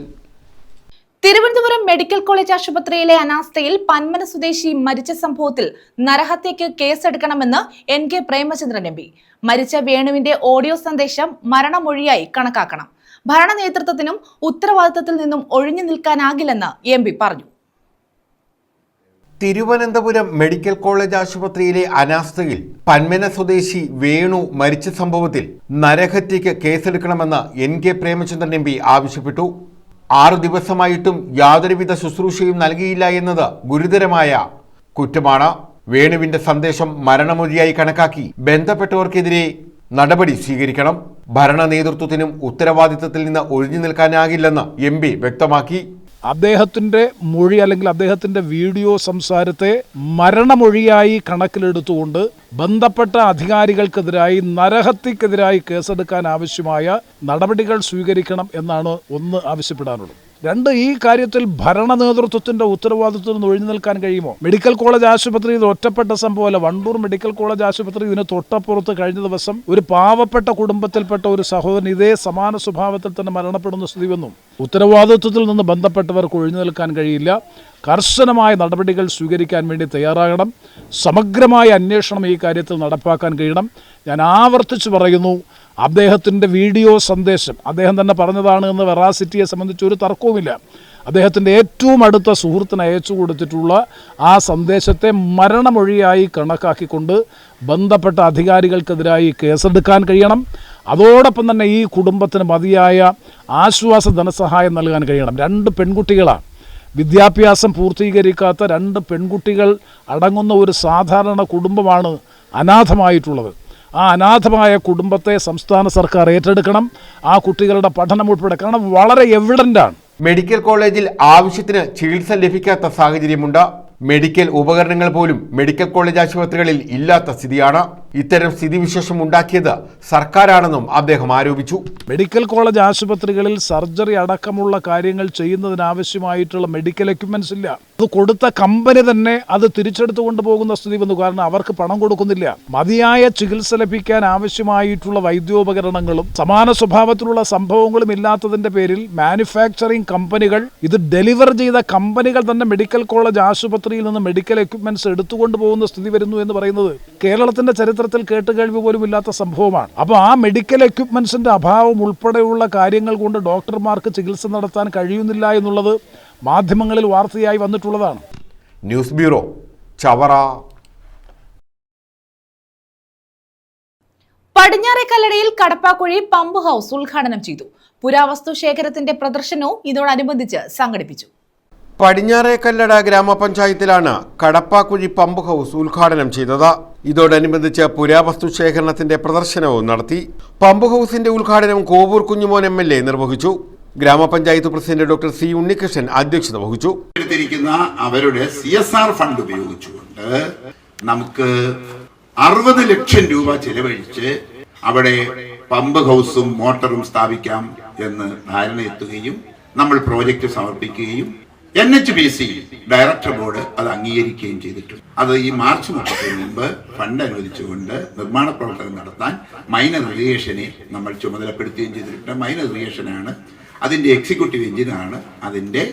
Thiruvananthapuram medical college ആശുപത്രിയിലെ അനാസ്ഥയിൽ പന്മന സ്വദേശി മരിച്ച സംഭവത്തിൽ നരഹത്യക്ക് കേസെടുക്കണമെന്ന് NK പ്രേമചന്ദ്രൻ MP. മരിച്ച വേണുവിന്റെ ഓഡിയോ സന്ദേശം മരണമൊഴിയായി കണക്കാക്കണം. ഭരണ നേതൃത്വത്തിനും ഉത്തരവാദിത്തത്തിൽ നിന്നും ഒഴിഞ്ഞു നിൽക്കാനാകില്ലെന്ന് MP പറഞ്ഞു. തിരുവനന്തപുരം മെഡിക്കൽ കോളേജ് ആശുപത്രിയിലെ അനാസ്ഥയിൽ പന്മന സ്വദേശി വേണു മരിച്ച സംഭവത്തിൽ നരഹത്യക്ക് കേസെടുക്കണമെന്ന് NK പ്രേമചന്ദ്രൻ MP ആവശ്യപ്പെട്ടു. 6 ദിവസമായിട്ടും യാതൊരുവിധ ശുശ്രൂഷയും നൽകിയില്ല എന്നത് ഗുരുതരമായ കുറ്റമാണ്. വേണുവിന്റെ സന്ദേശം മരണമൊഴിയായി കണക്കാക്കി ബന്ധപ്പെട്ടവർക്കെതിരെ നടപടി സ്വീകരിക്കണം. ഭരണ നേതൃത്വത്തിനും ഉത്തരവാദിത്തത്തിൽ നിന്ന് ഒഴിഞ്ഞു നിൽക്കാനാകില്ലെന്ന് MP വ്യക്തമാക്കി. അദ്ദേഹത്തിൻ്റെ മൊഴി അല്ലെങ്കിൽ അദ്ദേഹത്തിൻ്റെ വീഡിയോ സംസാരത്തെ മരണമൊഴിയായി കണക്കിലെടുത്തുകൊണ്ട് ബന്ധപ്പെട്ട അധികാരികൾക്കെതിരായി നരഹത്യക്കെതിരായി കേസെടുക്കാൻ ആവശ്യമായ നടപടികൾ സ്വീകരിക്കണം എന്നാണ് ഒന്ന് ആവശ്യപ്പെടാനുള്ളത്. രണ്ട്, ഈ കാര്യത്തിൽ ഭരണ നേതൃത്വത്തിൻ്റെ ഉത്തരവാദിത്വത്തിൽ നിന്ന് ഒഴിഞ്ഞു നിൽക്കാൻ കഴിയുമോ? മെഡിക്കൽ കോളേജ് ആശുപത്രി ഇത് ഒറ്റപ്പെട്ട സംഭവമല്ല. വണ്ടൂർ മെഡിക്കൽ കോളേജ് ആശുപത്രി ഇതിന് തൊട്ടപ്പുറത്ത് കഴിഞ്ഞ ദിവസം ഒരു പാവപ്പെട്ട കുടുംബത്തിൽപ്പെട്ട ഒരു സഹോദരൻ ഇതേ സമാന സ്വഭാവത്തിൽ തന്നെ മരണപ്പെടുന്ന സ്ഥിതി വന്നു. ഉത്തരവാദിത്വത്തിൽ നിന്ന് ബന്ധപ്പെട്ടവർക്ക് ഒഴിഞ്ഞു നിൽക്കാൻ കഴിയില്ല. കർശനമായ നടപടികൾ സ്വീകരിക്കാൻ വേണ്ടി തയ്യാറാകണം. സമഗ്രമായ അന്വേഷണം ഈ കാര്യത്തിൽ നടപ്പാക്കാൻ കഴിയണം. ഞാൻ ആവർത്തിച്ച് പറയുന്നു, അദ്ദേഹത്തിൻ്റെ വീഡിയോ സന്ദേശം അദ്ദേഹം തന്നെ പറഞ്ഞതാണ് എന്ന് വെറാസിറ്റിയെ സംബന്ധിച്ച് ഒരു തർക്കവുമില്ല. അദ്ദേഹത്തിൻ്റെ ഏറ്റവും അടുത്ത സുഹൃത്തിന് അയച്ചു കൊടുത്തിട്ടുള്ള ആ സന്ദേശത്തെ മരണമൊഴിയായി കണക്കാക്കിക്കൊണ്ട് ബന്ധപ്പെട്ട അധികാരികൾക്കെതിരായി കേസെടുക്കാൻ കഴിയണം. അതോടൊപ്പം തന്നെ ഈ കുടുംബത്തിന് മതിയായ ആശ്വാസ ധനസഹായം നൽകാൻ കഴിയണം. 2 പെൺകുട്ടികളാണ്, വിദ്യാഭ്യാസം പൂർത്തീകരിക്കാത്ത 2 പെൺകുട്ടികൾ അടങ്ങുന്ന ഒരു സാധാരണ കുടുംബമാണ് അനാഥമായിട്ടുള്ളത്. ആ അനാഥമായ കുടുംബത്തെ സംസ്ഥാന സർക്കാർ ഏറ്റെടുക്കണം. ആ കുട്ടികളുടെ പഠനം ഉൾപ്പെടെ, കാരണം വളരെ എവിഡൻ്റാണ്. മെഡിക്കൽ കോളേജിൽ ആവശ്യത്തിന് ചികിത്സ ലഭിക്കാത്ത സാഹചര്യമുണ്ട്. മെഡിക്കൽ ഉപകരണങ്ങൾ പോലും മെഡിക്കൽ കോളേജ് ആശുപത്രികളിൽ ഇല്ലാത്ത സ്ഥിതിയാണ്. ഇത്തരം സ്ഥിതിവിശേഷം ഉണ്ടാക്കിയത് സർക്കാരാണെന്നും അദ്ദേഹം ആരോപിച്ചു. മെഡിക്കൽ കോളേജ് ആശുപത്രികളിൽ സർജറി അടക്കമുള്ള കാര്യങ്ങൾ ചെയ്യുന്നതിനാവശ്യമായിട്ടുള്ള മെഡിക്കൽ എക്യുപ്മെന്റ്സ് ഇല്ല. അത് കൊടുത്ത കമ്പനി തന്നെ അത് തിരിച്ചെടുത്തു കൊണ്ടുപോകുന്ന സ്ഥിതി വന്നു. കാരണം അവർക്ക് പണം കൊടുക്കുന്നില്ല. മതിയായ ചികിത്സ ലഭിക്കാൻ ആവശ്യമായിട്ടുള്ള വൈദ്യോപകരണങ്ങളും സമാന സ്വഭാവത്തിലുള്ള സംഭവങ്ങളും ഇല്ലാത്തതിന്റെ പേരിൽ മാനുഫാക്ചറിംഗ് കമ്പനികൾ, ഇത് ഡെലിവർ ചെയ്ത കമ്പനികൾ തന്നെ മെഡിക്കൽ കോളേജ് ആശുപത്രിയിൽ നിന്ന് മെഡിക്കൽ എക്യുപ്മെന്റ്സ് എടുത്തുകൊണ്ടു പോകുന്ന സ്ഥിതി വരുന്നു എന്ന് പറയുന്നത് കേരളത്തിന്റെ ചരിത്രത്തിൽ കേട്ടുകേൾവി പോലും ഇല്ലാത്ത സംഭവമാണ്. അപ്പോൾ ആ മെഡിക്കൽ എക്യുപ്മെന്റ്സിന്റെ അഭാവം ഉൾപ്പെടെയുള്ള കാര്യങ്ങൾ കൊണ്ട് ഡോക്ടർമാർക്ക് ചികിത്സ നടത്താൻ കഴിയുന്നില്ല എന്നുള്ളത് മാധ്യമങ്ങളിൽ വാർത്തയായി വന്നിട്ടുള്ളതാണ്. News bureau, Chavara. പടിഞ്ഞാറേക്കല്ലടയിൽ കടപ്പാക്കുഴി പമ്പ് ഹൗസ് ഉദ്ഘാടനം ചെയ്തു. പുരാവസ്തു ശേഖരത്തിന്റെ പ്രദർശനവും ഇതോടനുബന്ധിച്ച് സംഘടിപ്പിച്ചു. പടിഞ്ഞാറേക്കല്ലട ഗ്രാമപഞ്ചായത്തിലാണ് കടപ്പാക്കുഴി പമ്പ് ഹൗസ് ഉദ്ഘാടനം ചെയ്തത്. ഇതോടനുബന്ധിച്ച് പുരാവസ്തു ശേഖരണത്തിന്റെ പ്രദർശനവും നടത്തി. പമ്പ് ഹൗസിന്റെ ഉദ്ഘാടനം കോവൂർ കുഞ്ഞുമോൻ MLA നിർവഹിച്ചു. ഗ്രാമപഞ്ചായത്ത് പ്രസിഡന്റ് ഡോക്ടർ C ഉണ്ണികൃഷ്ണൻ അധ്യക്ഷത വഹിച്ചു. അവരുടെ CSR ഫണ്ട് ഉപയോഗിച്ചുകൊണ്ട് നമുക്ക് 60 ലക്ഷം രൂപ ചെലവഴിച്ച് അവിടെ പമ്പ് ഹൗസും മോട്ടറും സ്ഥാപിക്കാം എന്ന് ധാരണയെത്തുകയും നമ്മൾ പ്രോജക്റ്റ് സമർപ്പിക്കുകയും NHPC ഡയറക്ടർ ബോർഡ് അത് അംഗീകരിക്കുകയും ചെയ്തിട്ടുണ്ട്. അത് ഈ മാർച്ച് 30 മുമ്പ് ഫണ്ട് അനുവദിച്ചുകൊണ്ട് നിർമ്മാണ പ്രവർത്തനം നടത്താൻ മൈനർ ഇറിഗേഷനെ നമ്മൾ ചുമതലപ്പെടുത്തുകയും ചെയ്തിട്ടുണ്ട്. മൈനർ ഇറിഗേഷനാണ് അതിൻ്റെ എക്സിക്യൂട്ടീവ് എഞ്ചിനാണ് അതിൻ്റെ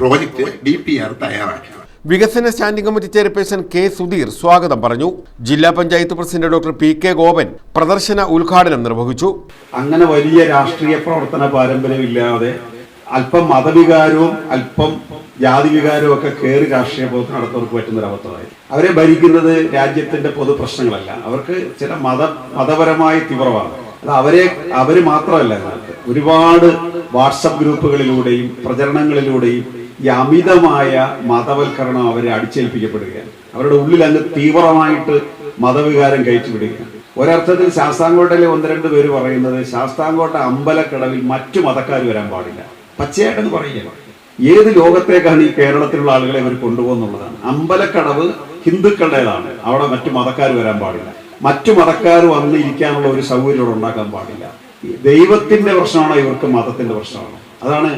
പ്രോജക്റ്റ് DPR തയ്യാറാക്കിയത്. വികസന standing committee chairperson K Sudheer സ്വാഗതം പറഞ്ഞു. ജില്ലാ panchayat president doctor PK Gopan പ്രദർശന ഉദ്ഘാടനം നിർവഹിച്ചു. അങ്ങനെ വലിയ രാഷ്ട്രീയ പ്രവർത്തന പാരമ്പര്യമില്ലാതെ അല്പം മതവികാരവും അല്പം ജാതി വികാരവും ഒക്കെ കയറി രാഷ്ട്രീയ പ്രവർത്തനം നടത്തുന്നവർക്ക് പറ്റുന്നൊരവസ്ഥയായി. അവരെ ഭരിക്കുന്നത് രാജ്യത്തിന്റെ പൊതു പ്രശ്നങ്ങളല്ല, അവർക്ക് ചില മതപരമായ തീവ്രവാദം. അത് അവര് മാത്രമല്ല, ഒരുപാട് വാട്സപ്പ് ഗ്രൂപ്പുകളിലൂടെയും പ്രചരണങ്ങളിലൂടെയും ഈ അമിതമായ മതവൽക്കരണം അവരെ അടിച്ചേൽപ്പിക്കപ്പെടുകയാണ്. അവരുടെ ഉള്ളിൽ അങ്ങ് തീവ്രമായിട്ട് മതവികാരം കയറ്റിവിടുകയാണ്. ഒരർത്ഥത്തിൽ ശാസ്താംകോട്ടയിലെ 1-2 പേര് പറയുന്നത് ശാസ്താംകോട്ട അമ്പലക്കടവിൽ മറ്റു മതക്കാർ വരാൻ പാടില്ല, പച്ചയായിട്ടെന്ന് പറയുക. ഏത് ലോകത്തേക്കാണ് ഈ കേരളത്തിലുള്ള ആളുകളെ ഇവർ കൊണ്ടുപോകുന്നുള്ളതാണ്. അമ്പലക്കടവ് ഹിന്ദുക്കളുടേതാണ്, അവിടെ മറ്റു മതക്കാർ വരാൻ പാടില്ല, മറ്റു മതക്കാർ വന്ന് ഇരിക്കാനുള്ള ഒരു സൗകര്യം ഇവിടെ ഉണ്ടാക്കാൻ പാടില്ല. ദൈവത്തിന്റെ പ്രശ്നമാണോ ഇവർക്ക് മതത്തിന്റെ പ്രശ്നമാണോ? അതാണ്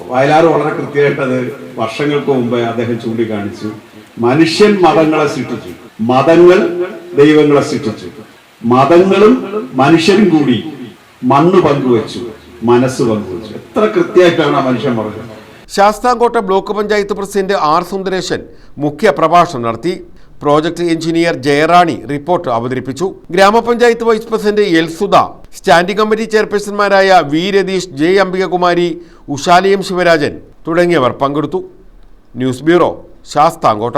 വയലാർ വളരെ കൃത്യമായിട്ട് അത് വർഷങ്ങൾക്ക് മുമ്പേ അദ്ദേഹം ചൂണ്ടിക്കാണിച്ചു. മനുഷ്യൻ മതങ്ങളെ സൃഷ്ടിച്ചു, മതങ്ങൾ ദൈവങ്ങളെ സൃഷ്ടിച്ചു, മതങ്ങളും മനുഷ്യരും കൂടി മണ്ണ് പങ്കുവച്ചു, മനസ്സ് പങ്കുവച്ചു. എത്ര കൃത്യമായിട്ടാണ് ആ മനുഷ്യൻ പറഞ്ഞത്. Sasthamcotta block panchayat president R Sundaresan മുഖ്യ പ്രഭാഷണം നടത്തി. പ്രോജക്ട് എഞ്ചിനീയർ ജയറാണി റിപ്പോർട്ട് അവതരിപ്പിച്ചു. ഗ്രാമപഞ്ചായത്ത് vice president L Sudha, standing committee ചെയർപേഴ്സൺമാരായ V രതീഷ്, J അംബികകുമാരി, ഉഷാലയം ശിവരാജൻ തുടങ്ങിയവർ പങ്കെടുത്തു. News bureau, Sasthamcotta.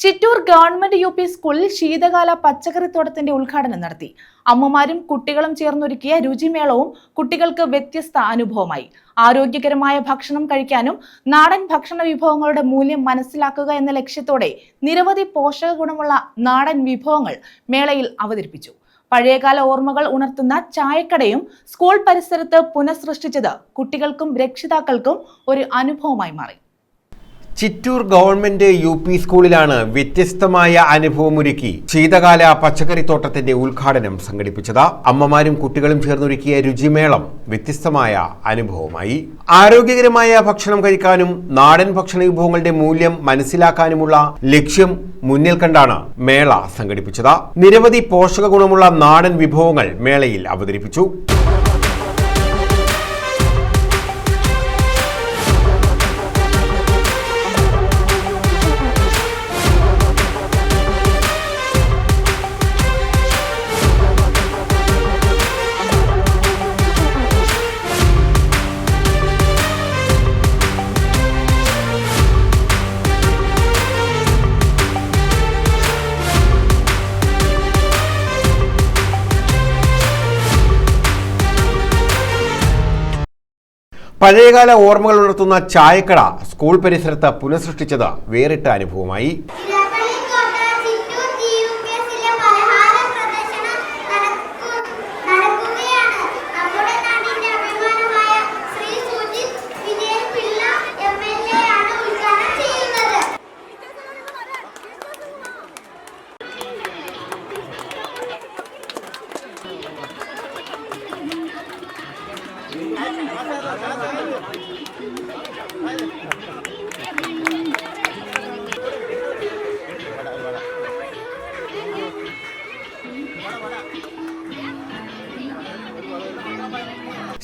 Chittoor government UP സ്കൂളിൽ ശീതകാല പച്ചക്കറിത്തോട്ടത്തിന്റെ ഉദ്ഘാടനം നടത്തി. അമ്മമാരും കുട്ടികളും ചേർന്നൊരുക്കിയ രുചിമേളവും കുട്ടികൾക്ക് വ്യത്യസ്ത അനുഭവമായി. ആരോഗ്യകരമായ ഭക്ഷണം കഴിക്കാനും നാടൻ ഭക്ഷണ വിഭവങ്ങളുടെ മൂല്യം മനസ്സിലാക്കുക എന്ന ലക്ഷ്യത്തോടെ നിരവധി പോഷക ഗുണമുള്ള നാടൻ വിഭവങ്ങൾ മേളയിൽ അവതരിപ്പിച്ചു. പഴയകാല ഓർമ്മകൾ ഉണർത്തുന്ന ചായക്കടയും സ്കൂൾ പരിസരത്ത് പുനഃസൃഷ്ടിച്ചത് കുട്ടികൾക്കും രക്ഷിതാക്കൾക്കും ഒരു അനുഭവമായി മാറി. ചിറ്റൂർ ഗവൺമെന്റ് UP സ്കൂളിലാണ് വ്യത്യസ്തമായ അനുഭവമൊരുക്കി ശീതകാല പച്ചക്കറിത്തോട്ടത്തിന്റെ ഉദ്ഘാടനം സംഘടിപ്പിച്ചത്. അമ്മമാരും കുട്ടികളും ചേർന്നൊരുക്കിയ രുചിമേളം വ്യത്യസ്തമായ അനുഭവമായി. ആരോഗ്യകരമായ ഭക്ഷണം കഴിക്കാനും നാടൻ ഭക്ഷണ വിഭവങ്ങളുടെ മൂല്യം മനസ്സിലാക്കാനുമുള്ള ലക്ഷ്യം മുന്നിൽ കണ്ടാണ് മേള സംഘടിപ്പിച്ചത്. നിരവധി പോഷക ഗുണമുള്ള നാടൻ വിഭവങ്ങൾ മേളയിൽ അവതരിപ്പിച്ചു. പഴയകാല ഓർമ്മകൾ ഉണർത്തുന്ന ചായക്കട സ്കൂൾ പരിസരത്ത് പുനഃസൃഷ്ടിച്ചത് വേറിട്ട അനുഭവമായി.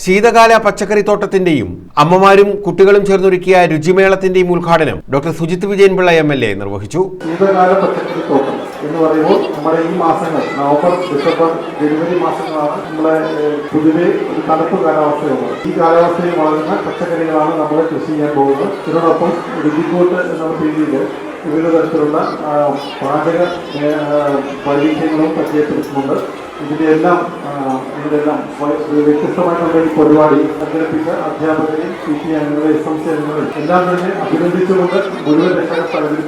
ശീതകാല പച്ചക്കറിത്തോട്ടത്തിന്റെയും അമ്മമാരും കുട്ടികളും ചേർന്നൊരുക്കിയ രുചിമേളത്തിന്റെയും ഉദ്ഘാടനം ഡോക്ടർ സുജിത് വിജയൻപിള്ള MLA നിർവഹിച്ചു. ശീതകാല പച്ചക്കറിത്തോട്ടം എന്ന് പറയുമ്പോൾ നമ്മുടെ ഈ മാസങ്ങൾ നവംബർ, ഡിസംബർ, ജനുവരി മാസങ്ങളാണ് നമ്മളെ പൊതുവെ ഒരു തണുപ്പ് കാലാവസ്ഥയുള്ളത്. ഈ കാലാവസ്ഥയിൽ വളരുന്ന പച്ചക്കറികളാണ് നമ്മൾ കൃഷി ചെയ്യാൻ പോകുന്നത്. ഇതിനോടൊപ്പം രുചിക്കൂട്ട് എന്നുള്ള രീതിയിൽ വിവിധ തരത്തിലുള്ള പാചക വൈവിധ്യങ്ങളും പരിചയപ്പെടുത്തുന്നുണ്ട്. ഇതിലെല്ലാം വ്യത്യസ്തമായിട്ടുള്ള ഈ പരിപാടി സംഘടിപ്പിച്ച അധ്യാപകരെയും PTA അംഗങ്ങളെയും SMC അംഗങ്ങളെയും എല്ലാം തന്നെ അഭിനന്ദിച്ചുകൊണ്ട് മുഴുവൻ രക്ഷകർത്താക്കളിൽ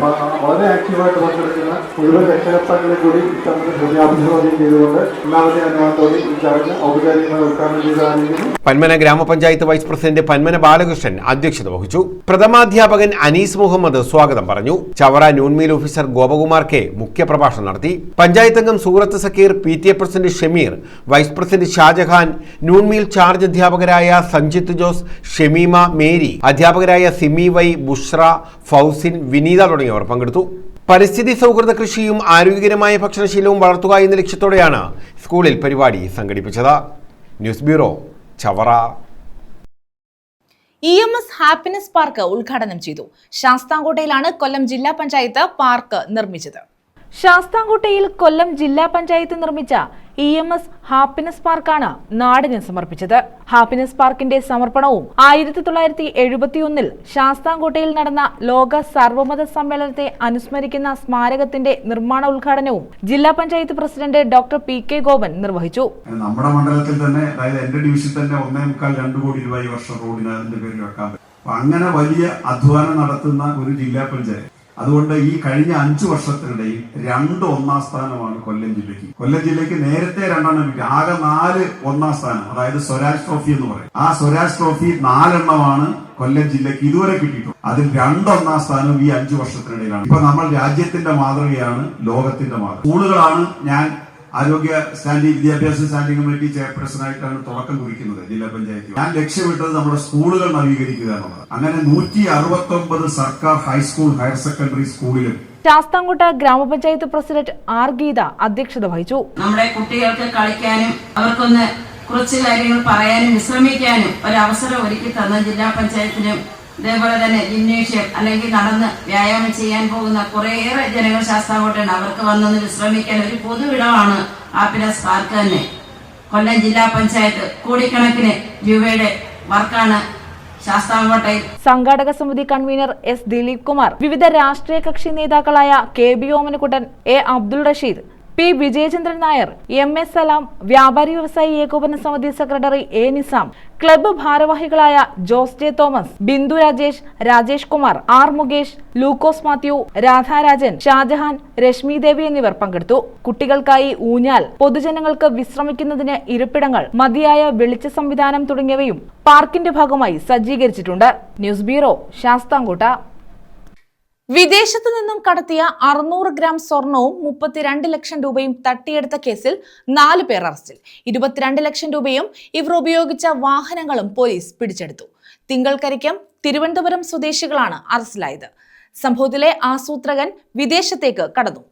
വളരെ ആക്റ്റീവായിട്ട് പങ്കെടുക്കുന്ന മുഴുവൻ രക്ഷകർത്താക്കളെ കൂടി ഇത്തരത്തിൽ ഹൃദയാഭിവാദ്യം ചെയ്തുകൊണ്ട് എല്ലാവരുടെയും അനുവാദത്തോടെ ഈ ചടങ്ങ് ഔപചാരികമായി ഉദ്ഘാടനം ചെയ്തായിരിക്കുന്നു. പന്മന ഗ്രാമപഞ്ചായത്ത് വൈസ് പ്രസിഡന്റ് പന്മന ബാലകൃഷ്ണൻ അധ്യക്ഷത വഹിച്ചു. പ്രഥമാധ്യാപകൻ അനീസ് മുഹമ്മദ് സ്വാഗതം പറഞ്ഞു. Chavara noon meal officer Gopakumar K മുഖ്യപ്രഭാഷണം നടത്തി. പഞ്ചായത്ത് അംഗം Surath Sakeer, PTA president Shameer, vice president Shajahan, noon meal charge അധ്യാപകരായ സഞ്ജിത്ത് ജോസ്, ഷമീമ, മേരി, അധ്യാപകരായ സിമി വൈ, ബുഷ്ര, ഫൗസിൻ, വിനീത തുടങ്ങിയവർ പങ്കെടുത്തു. പരിസ്ഥിതി സൗഹൃദ കൃഷിയും ആരോഗ്യകരമായ ഭക്ഷണശീലവും വളർത്തുക എന്ന ലക്ഷ്യത്തോടെയാണ് സ്കൂളിൽ പരിപാടി സംഘടിപ്പിച്ചത്. News bureau, Chavara. EMS happiness park ഉദ്ഘാടനം ചെയ്തു. ശാസ്താംകോട്ടയിലാണ് കൊല്ലം ജില്ലാ പഞ്ചായത്ത് പാർക്ക് നിർമ്മിച്ചത്. ശാസ്താംകോട്ടയിൽ കൊല്ലം ജില്ലാ പഞ്ചായത്ത് നിർമ്മിച്ച EMS ഹാപ്പിനെസ് പാർക്കാണ് നാടിന് സമർപ്പിച്ചത്. ഹാപ്പിനെസ് പാർക്കിന്റെ സമർപ്പണവും 1971 ശാസ്താംകോട്ടയിൽ നടന്ന ലോക സർവമത സമ്മേളനത്തെ അനുസ്മരിക്കുന്ന സ്മാരകത്തിന്റെ നിർമ്മാണ ഉദ്ഘാടനവും ജില്ലാ panchayat president doctor PK Gopan നിർവഹിച്ചു. നമ്മുടെ മണ്ഡലത്തിൽ തന്നെ, അതായത് എന്റെ ഡിവിഷനിൽ തന്നെ 1.25-2 കോടി രൂപ ഈ വർഷം റോഡിന് അതിന്റെ പേരിൽ വെക്കാൻ പറ്റും. അങ്ങനെ വലിയ അധ്വാനം നടത്തുന്ന ഒരു ജില്ലാ പഞ്ചായത്ത്. അതുകൊണ്ട് ഈ കഴിഞ്ഞ 5 വർഷത്തിനിടയിൽ 2 ഒന്നാം സ്ഥാനമാണ് കൊല്ലം ജില്ലയ്ക്ക്. കൊല്ലം ജില്ലയ്ക്ക് നേരത്തെ 2 കിട്ടി. ആകെ 4 ഒന്നാം സ്ഥാനം, അതായത് സ്വരാജ് ട്രോഫി എന്ന് പറയും. ആ സ്വരാജ് ട്രോഫി 4 കൊല്ലം ജില്ലയ്ക്ക് ഇതുവരെ കിട്ടിയിട്ടുണ്ട്. അതിൽ 2 ഒന്നാം സ്ഥാനം ഈ 5 വർഷത്തിനിടയിലാണ്. ഇപ്പൊ നമ്മൾ രാജ്യത്തിന്റെ മാതൃകയാണ്, ലോകത്തിന്റെ മാതൃക. സ്കൂളുകളാണ് ഞാൻ ആരോഗ്യ വിദ്യാഭ്യാസ സ്റ്റാൻഡിംഗ് കമ്മിറ്റി ചെയർപേഴ്സണായിട്ടാണ് തുടക്കം കുറിക്കുന്നത് ജില്ലാ പഞ്ചായത്ത്. ഞാൻ ലക്ഷ്യമിട്ടത് നമ്മുടെ സ്കൂളുകൾ നവീകരിക്കുക എന്നുള്ളത്. അങ്ങനെ 169 സർക്കാർ ഹൈസ്കൂൾ, ഹയർ സെക്കൻഡറി സ്കൂളിലും. ശാസ്താംകോട്ട ഗ്രാമപഞ്ചായത്ത് പ്രസിഡന്റ് R ഗീത അധ്യക്ഷത വഹിച്ചു. നമ്മുടെ കുട്ടികൾക്ക് കളിക്കാനും അവർക്കൊന്ന് കുറച്ച് കാര്യങ്ങൾ പറയാനും വിശ്രമിക്കാനും ഒരവസരം ഒരുക്കി തന്ന ജില്ലാ പഞ്ചായത്തിനും, ഇതേപോലെ തന്നെ ജിംനേഷ്യം അല്ലെങ്കിൽ നടന്ന് വ്യായാമം ചെയ്യാൻ പോകുന്ന കുറേയേറെ ജനങ്ങൾ ശാസ്താംകോട്ടയുണ്ട്. അവർക്ക് വന്നൊന്ന് വിശ്രമിക്കാൻ ഒരു പൊതുവിടമാണ് ഹാപ്പിനെസ് പാർക്ക് തന്നെ. കൊല്ലം ജില്ലാ പഞ്ചായത്ത് കോടിക്കണക്കിന് രൂപയുടെ വർക്കാണ് ശാസ്താംകോട്ടയിൽ. സംഘാടക സമിതി കൺവീനർ S ദിലീപ് കുമാർ, വിവിധ രാഷ്ട്രീയ കക്ഷി നേതാക്കളായ KB Omanakuttan, A Abdul Rasheed, P Vijayachandran Nair, MS സലാം, വ്യാപാരി വ്യവസായി ഏകോപന സമിതി സെക്രട്ടറി A നിസാം, ക്ലബ്ബ് ഭാരവാഹികളായ Jose J Thomas, Bindu Rajesh, Rajesh Kumar, R Mukesh, Lukose Mathew, Radharajan, Shajahan, Rashmi Devi എന്നിവർ പങ്കെടുത്തു. കുട്ടികൾക്കായി ഊഞ്ഞാൽ, പൊതുജനങ്ങൾക്ക് വിശ്രമിക്കുന്നതിന് ഇരിപ്പിടങ്ങൾ, മതിയായ വെളിച്ച സംവിധാനം തുടങ്ങിയവയും പാർക്കിന്റെ ഭാഗമായി സജ്ജീകരിച്ചിട്ടുണ്ട്. News bureau, Sasthamkotta. വിദേശത്തു നിന്നും കടത്തിയ 600 ഗ്രാം സ്വർണവും 32 ലക്ഷം രൂപയും തട്ടിയെടുത്ത കേസിൽ 4 പേർ അറസ്റ്റിൽ. 22 ലക്ഷം രൂപയും ഇവർ ഉപയോഗിച്ച വാഹനങ്ങളും പോലീസ് പിടിച്ചെടുത്തു. തിങ്കൾക്കരിക്കം, തിരുവനന്തപുരം സ്വദേശികളാണ് അറസ്റ്റിലായത്. സംഭവത്തിലെ ആസൂത്രകൻ വിദേശത്തേക്ക് കടന്നു.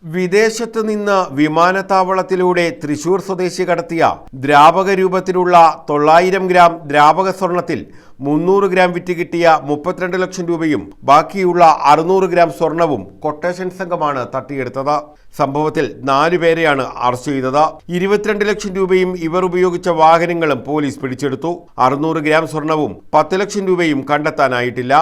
വിദേശത്ത് നിന്ന് വിമാനത്താവളത്തിലൂടെ തൃശൂർ സ്വദേശി കടത്തിയ ദ്രാവക രൂപത്തിലുള്ള 900 ഗ്രാം ദ്രാവക സ്വർണത്തിൽ 300 ഗ്രാം വിറ്റ് കിട്ടിയ 32 ലക്ഷം രൂപയും ബാക്കിയുള്ള 600 ഗ്രാം സ്വർണവും കൊട്ടേഷൻ സംഘമാണ് തട്ടിയെടുത്തത്. സംഭവത്തിൽ 4 പേരെയാണ് അറസ്റ്റ് ചെയ്തത്. 22 ലക്ഷം രൂപയും ഇവർ ഉപയോഗിച്ച വാഹനങ്ങളും പോലീസ് പിടിച്ചെടുത്തു. 600 ഗ്രാം സ്വർണവും 10 ലക്ഷം രൂപയും കണ്ടെത്താനായിട്ടില്ല.